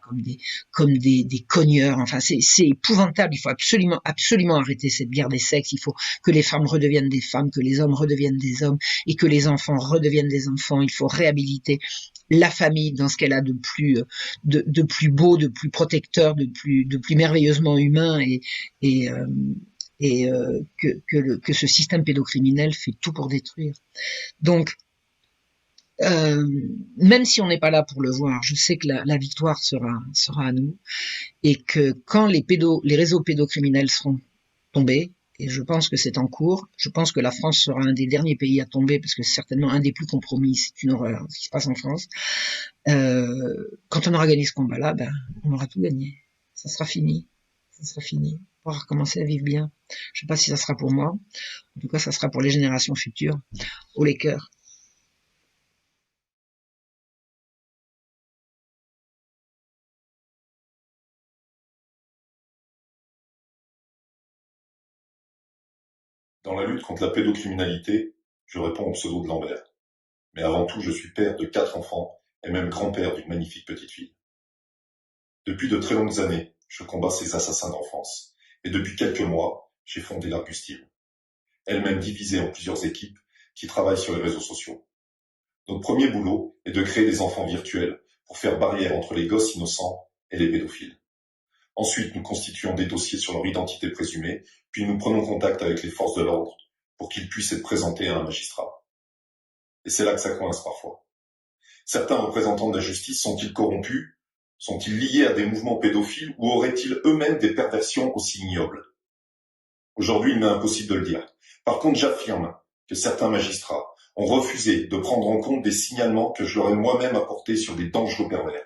comme des cogneurs, enfin c'est épouvantable, il faut absolument arrêter cette guerre des sexes, il faut que les femmes redeviennent des femmes, que les hommes redeviennent des hommes, et que les enfants redeviennent des enfants, il faut réhabiliter la famille dans ce qu'elle a de plus beau, de plus protecteur, de plus merveilleusement humain, que ce système pédocriminel fait tout pour détruire. Donc, même si on n'est pas là pour le voir, je sais que la victoire sera à nous, et que quand les réseaux pédocriminels seront tombés, et je pense que c'est en cours. Je pense que la France sera un des derniers pays à tomber, parce que c'est certainement un des plus compromis. C'est une horreur ce qui se passe en France. Quand on aura gagné ce combat-là, on aura tout gagné. Ça sera fini. Ça sera fini. On pourra recommencer à vivre bien. Je sais pas si ça sera pour moi. En tout cas, ça sera pour les générations futures. Haut les cœurs. Dans la lutte contre la pédocriminalité, je réponds au pseudo de Lambert. Mais avant tout, je suis père de 4 enfants et même grand-père d'une magnifique petite fille. Depuis de très longues années, je combats ces assassins d'enfance. Et depuis quelques mois, j'ai fondé l'Arbustive. Elle-même divisée en plusieurs équipes qui travaillent sur les réseaux sociaux. Notre premier boulot est de créer des enfants virtuels pour faire barrière entre les gosses innocents et les pédophiles. Ensuite, nous constituons des dossiers sur leur identité présumée, puis nous prenons contact avec les forces de l'ordre pour qu'ils puissent être présentés à un magistrat. Et c'est là que ça coince parfois. Certains représentants de la justice sont-ils corrompus? Sont-ils liés à des mouvements pédophiles ou auraient-ils eux-mêmes des perversions aussi ignobles? Aujourd'hui, il m'est impossible de le dire. Par contre, j'affirme que certains magistrats ont refusé de prendre en compte des signalements que je leur ai moi-même apportés sur des dangereux pervers.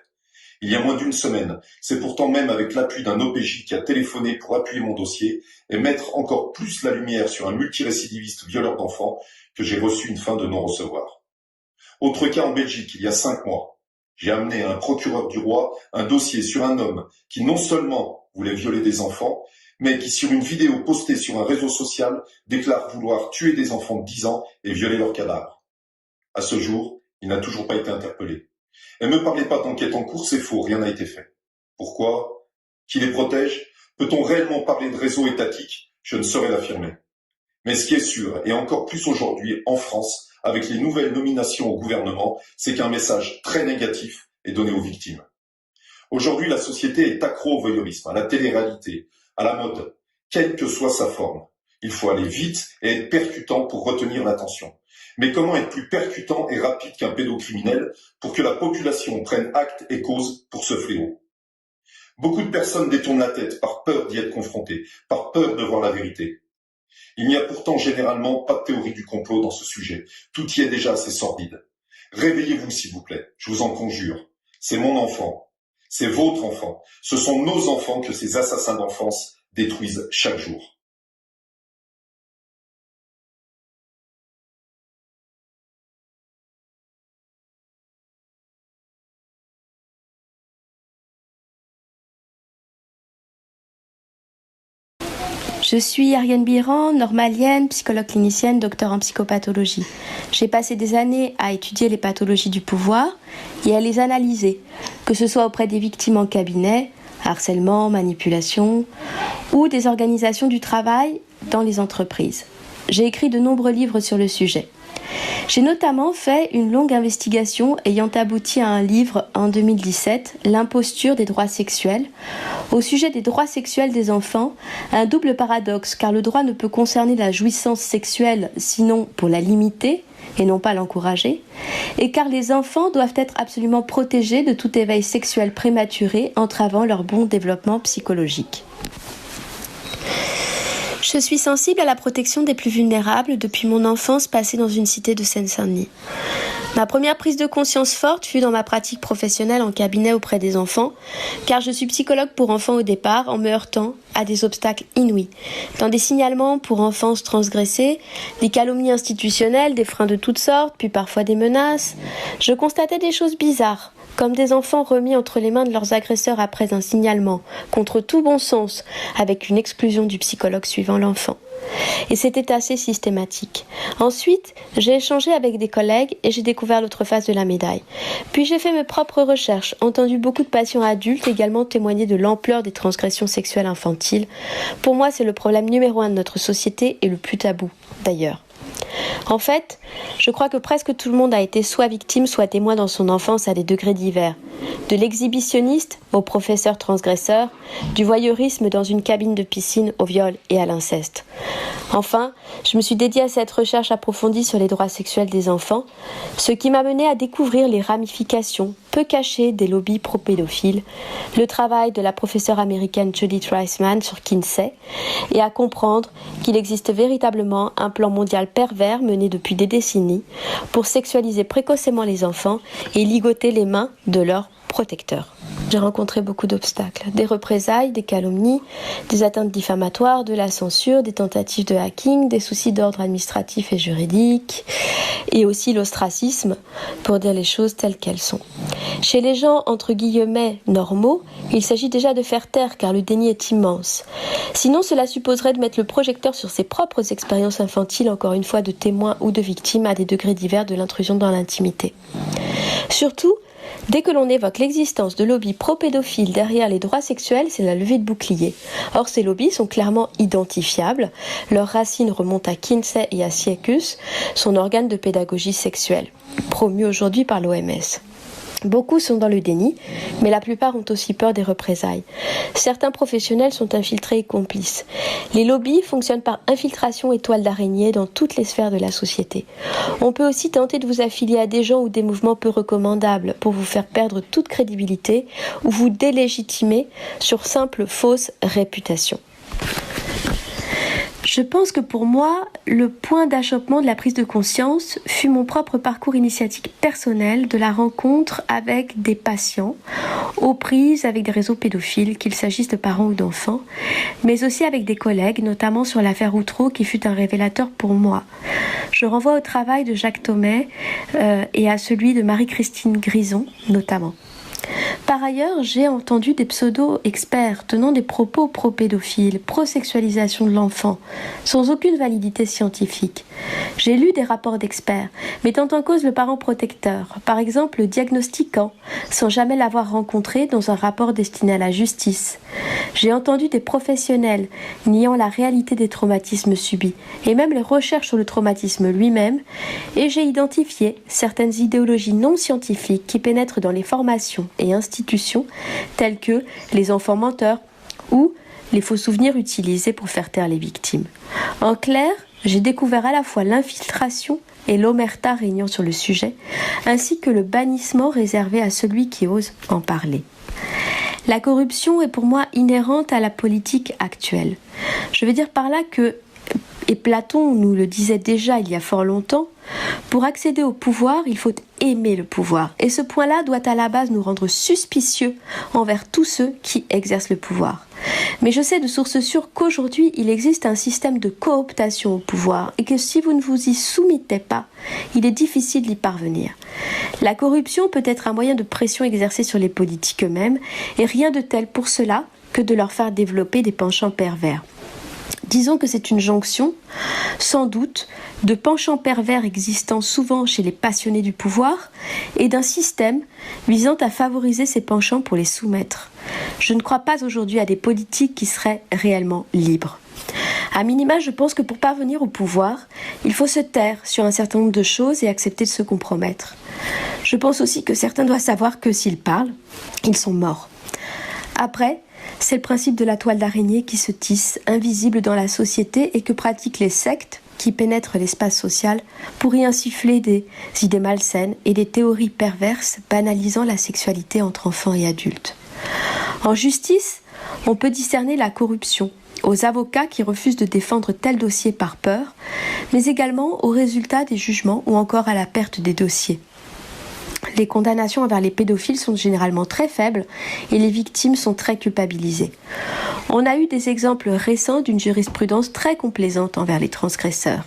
Il y a moins d'une semaine, c'est pourtant même avec l'appui d'un OPJ qui a téléphoné pour appuyer mon dossier et mettre encore plus la lumière sur un multirécidiviste violeur d'enfants que j'ai reçu une fin de non-recevoir. Autre cas en Belgique, il y a 5 mois. J'ai amené à un procureur du roi un dossier sur un homme qui non seulement voulait violer des enfants, mais qui sur une vidéo postée sur un réseau social déclare vouloir tuer des enfants de 10 ans et violer leurs cadavres. À ce jour, il n'a toujours pas été interpellé. Et ne me parlez pas d'enquête en cours, c'est faux, rien n'a été fait. Pourquoi? Qui les protège? Peut-on réellement parler de réseau étatique? Je ne saurais l'affirmer. Mais ce qui est sûr, et encore plus aujourd'hui en France, avec les nouvelles nominations au gouvernement, c'est qu'un message très négatif est donné aux victimes. Aujourd'hui, la société est accro au voyeurisme, à la télé-réalité, à la mode, quelle que soit sa forme. Il faut aller vite et être percutant pour retenir l'attention. Mais comment être plus percutant et rapide qu'un pédocriminel pour que la population prenne acte et cause pour ce fléau? Beaucoup de personnes détournent la tête par peur d'y être confrontées, par peur de voir la vérité. Il n'y a pourtant généralement pas de théorie du complot dans ce sujet. Tout y est déjà assez sordide. Réveillez-vous s'il vous plaît, je vous en conjure. C'est mon enfant, c'est votre enfant, ce sont nos enfants que ces assassins d'enfance détruisent chaque jour. Je suis Ariane Biran, normalienne, psychologue clinicienne, docteur en psychopathologie. J'ai passé des années à étudier les pathologies du pouvoir et à les analyser, que ce soit auprès des victimes en cabinet, harcèlement, manipulation, ou des organisations du travail dans les entreprises. J'ai écrit de nombreux livres sur le sujet. J'ai notamment fait une longue investigation ayant abouti à un livre en 2017, L'imposture des droits sexuels, au sujet des droits sexuels des enfants, un double paradoxe car le droit ne peut concerner la jouissance sexuelle sinon pour la limiter et non pas l'encourager, et car les enfants doivent être absolument protégés de tout éveil sexuel prématuré entravant leur bon développement psychologique. Je suis sensible à la protection des plus vulnérables depuis mon enfance passée dans une cité de Seine-Saint-Denis. Ma première prise de conscience forte fut dans ma pratique professionnelle en cabinet auprès des enfants, car je suis psychologue pour enfants au départ en me heurtant à des obstacles inouïs. Dans des signalements pour enfances transgressées, des calomnies institutionnelles, des freins de toutes sortes, puis parfois des menaces, je constatais des choses bizarres, comme des enfants remis entre les mains de leurs agresseurs après un signalement, contre tout bon sens, avec une exclusion du psychologue suivant l'enfant. Et c'était assez systématique. Ensuite, j'ai échangé avec des collègues et j'ai découvert l'autre face de la médaille. Puis j'ai fait mes propres recherches, entendu beaucoup de patients adultes également témoigner de l'ampleur des transgressions sexuelles infantiles. Pour moi, c'est le problème numéro 1 de notre société et le plus tabou, d'ailleurs. En fait, je crois que presque tout le monde a été soit victime, soit témoin dans son enfance à des degrés divers. De l'exhibitionniste au professeur transgresseur, du voyeurisme dans une cabine de piscine au viol et à l'inceste. Enfin, je me suis dédiée à cette recherche approfondie sur les droits sexuels des enfants, ce qui m'a menée à découvrir les ramifications peu cachées des lobbies pro-pédophiles, le travail de la professeure américaine Judith Reisman sur Kinsey, et à comprendre qu'il existe véritablement un plan mondial pervers mené depuis des décennies pour sexualiser précocement les enfants et ligoter les mains de leurs protecteurs. J'ai rencontré beaucoup d'obstacles, des représailles, des calomnies, des atteintes diffamatoires, de la censure, des tentatives de hacking, des soucis d'ordre administratif et juridique, et aussi l'ostracisme, pour dire les choses telles qu'elles sont. Chez les gens, entre guillemets, normaux, il s'agit déjà de faire taire car le déni est immense. Sinon, cela supposerait de mettre le projecteur sur ses propres expériences infantiles, encore une fois de témoins ou de victimes à des degrés divers de l'intrusion dans l'intimité. Surtout, dès que l'on évoque l'existence de lobbies pro-pédophiles derrière les droits sexuels, c'est la levée de bouclier. Or, ces lobbies sont clairement identifiables. Leurs racines remontent à Kinsey et à Sieckus, son organe de pédagogie sexuelle, promu aujourd'hui par l'OMS. Beaucoup sont dans le déni, mais la plupart ont aussi peur des représailles. Certains professionnels sont infiltrés et complices. Les lobbies fonctionnent par infiltration et toile d'araignée dans toutes les sphères de la société. On peut aussi tenter de vous affilier à des gens ou des mouvements peu recommandables pour vous faire perdre toute crédibilité ou vous délégitimer sur simple fausse réputation. Je pense que pour moi, le point d'achoppement de la prise de conscience fut mon propre parcours initiatique personnel de la rencontre avec des patients aux prises avec des réseaux pédophiles, qu'il s'agisse de parents ou d'enfants, mais aussi avec des collègues, notamment sur l'affaire Outreau qui fut un révélateur pour moi. Je renvoie au travail de Jacques Thomay et à celui de Marie-Christine Grison notamment. Par ailleurs, j'ai entendu des pseudo-experts tenant des propos pro-pédophiles, pro-sexualisation de l'enfant, sans aucune validité scientifique. J'ai lu des rapports d'experts, mettant en cause le parent protecteur, par exemple le diagnostiquant, sans jamais l'avoir rencontré dans un rapport destiné à la justice. J'ai entendu des professionnels niant la réalité des traumatismes subis, et même les recherches sur le traumatisme lui-même, et j'ai identifié certaines idéologies non scientifiques qui pénètrent dans les formations et institutions telles que les enfants menteurs ou les faux souvenirs utilisés pour faire taire les victimes. En clair, j'ai découvert à la fois l'infiltration et l'omerta régnant sur le sujet, ainsi que le bannissement réservé à celui qui ose en parler. La corruption est pour moi inhérente à la politique actuelle. Je veux dire par là que, et Platon nous le disait déjà il y a fort longtemps, pour accéder au pouvoir, il faut aimer le pouvoir. Et ce point-là doit à la base nous rendre suspicieux envers tous ceux qui exercent le pouvoir. Mais je sais de source sûre qu'aujourd'hui, il existe un système de cooptation au pouvoir et que si vous ne vous y soumettez pas, il est difficile d'y parvenir. La corruption peut être un moyen de pression exercé sur les politiques eux-mêmes et rien de tel pour cela que de leur faire développer des penchants pervers. Disons que c'est une jonction, sans doute, de penchants pervers existant souvent chez les passionnés du pouvoir et d'un système visant à favoriser ces penchants pour les soumettre. Je ne crois pas aujourd'hui à des politiques qui seraient réellement libres. À minima, je pense que pour parvenir au pouvoir, il faut se taire sur un certain nombre de choses et accepter de se compromettre. Je pense aussi que certains doivent savoir que s'ils parlent, ils sont morts. Après, c'est le principe de la toile d'araignée qui se tisse, invisible dans la société et que pratiquent les sectes qui pénètrent l'espace social pour y insuffler des idées malsaines et des théories perverses banalisant la sexualité entre enfants et adultes. En justice, on peut discerner la corruption aux avocats qui refusent de défendre tel dossier par peur, mais également aux résultats des jugements ou encore à la perte des dossiers. Les condamnations envers les pédophiles sont généralement très faibles et les victimes sont très culpabilisées. On a eu des exemples récents d'une jurisprudence très complaisante envers les transgresseurs.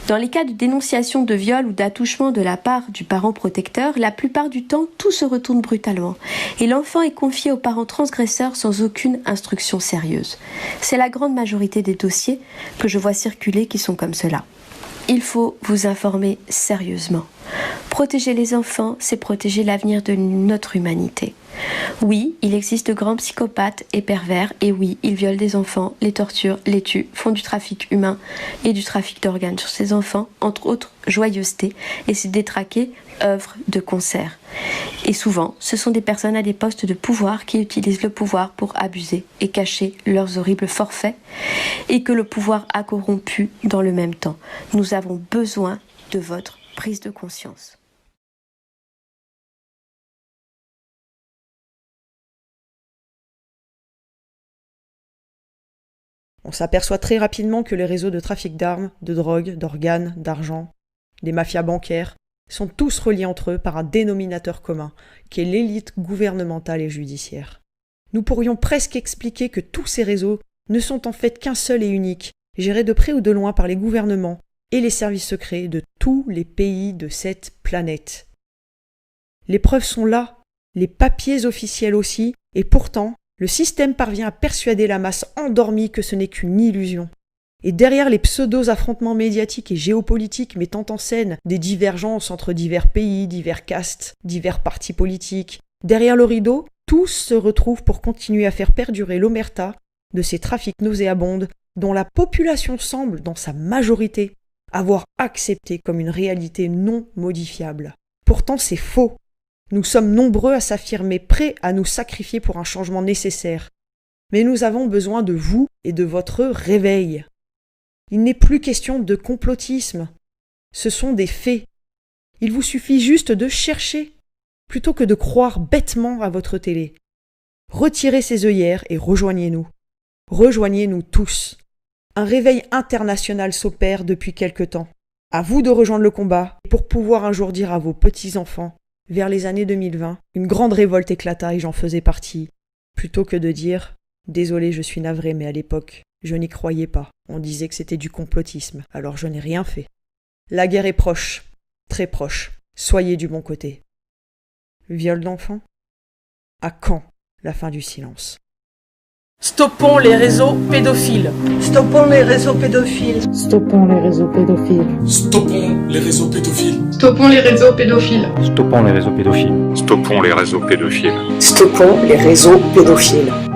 Dans les cas de dénonciation de viol ou d'attouchement de la part du parent protecteur, la plupart du temps, tout se retourne brutalement et l'enfant est confié aux parents transgresseurs sans aucune instruction sérieuse. C'est la grande majorité des dossiers que je vois circuler qui sont comme cela. Il faut vous informer sérieusement. Protéger les enfants, c'est protéger l'avenir de notre humanité. Oui, il existe de grands psychopathes et pervers, et oui, ils violent des enfants, les torturent, les tuent, font du trafic humain et du trafic d'organes sur ces enfants, entre autres joyeusetés, et ces détraqués œuvrent de concert. Et souvent, ce sont des personnes à des postes de pouvoir qui utilisent le pouvoir pour abuser et cacher leurs horribles forfaits, et que le pouvoir a corrompu dans le même temps. Nous avons besoin de votre prise de conscience. On s'aperçoit très rapidement que les réseaux de trafic d'armes, de drogue, d'organes, d'argent, des mafias bancaires, sont tous reliés entre eux par un dénominateur commun, qui est l'élite gouvernementale et judiciaire. Nous pourrions presque expliquer que tous ces réseaux ne sont en fait qu'un seul et unique, géré de près ou de loin par les gouvernements et les services secrets de tous les pays de cette planète. Les preuves sont là, les papiers officiels aussi, et pourtant, le système parvient à persuader la masse endormie que ce n'est qu'une illusion. Et derrière les pseudo-affrontements médiatiques et géopolitiques mettant en scène des divergences entre divers pays, divers castes, divers partis politiques, derrière le rideau, tous se retrouvent pour continuer à faire perdurer l'omerta de ces trafics nauséabondes dont la population semble, dans sa majorité, avoir accepté comme une réalité non modifiable. Pourtant, c'est faux. Nous sommes nombreux à s'affirmer prêts à nous sacrifier pour un changement nécessaire. Mais nous avons besoin de vous et de votre réveil. Il n'est plus question de complotisme. Ce sont des faits. Il vous suffit juste de chercher, plutôt que de croire bêtement à votre télé. Retirez ces œillères et rejoignez-nous. Rejoignez-nous tous. Un réveil international s'opère depuis quelque temps. À vous de rejoindre le combat pour pouvoir un jour dire à vos petits-enfants, vers les années 2020, une grande révolte éclata et j'en faisais partie, plutôt que de dire « Désolé, je suis navré, mais à l'époque, je n'y croyais pas. On disait que c'était du complotisme, alors je n'ai rien fait. » La guerre est proche, très proche. Soyez du bon côté. Viol d'enfants ? À quand la fin du silence ? Stoppons les réseaux pédophiles. Stoppons les réseaux pédophiles. Stoppons les réseaux pédophiles. Stoppons les réseaux pédophiles. Stoppons les réseaux pédophiles. Stoppons les réseaux pédophiles. Stoppons les réseaux pédophiles. Stoppons les réseaux pédophiles.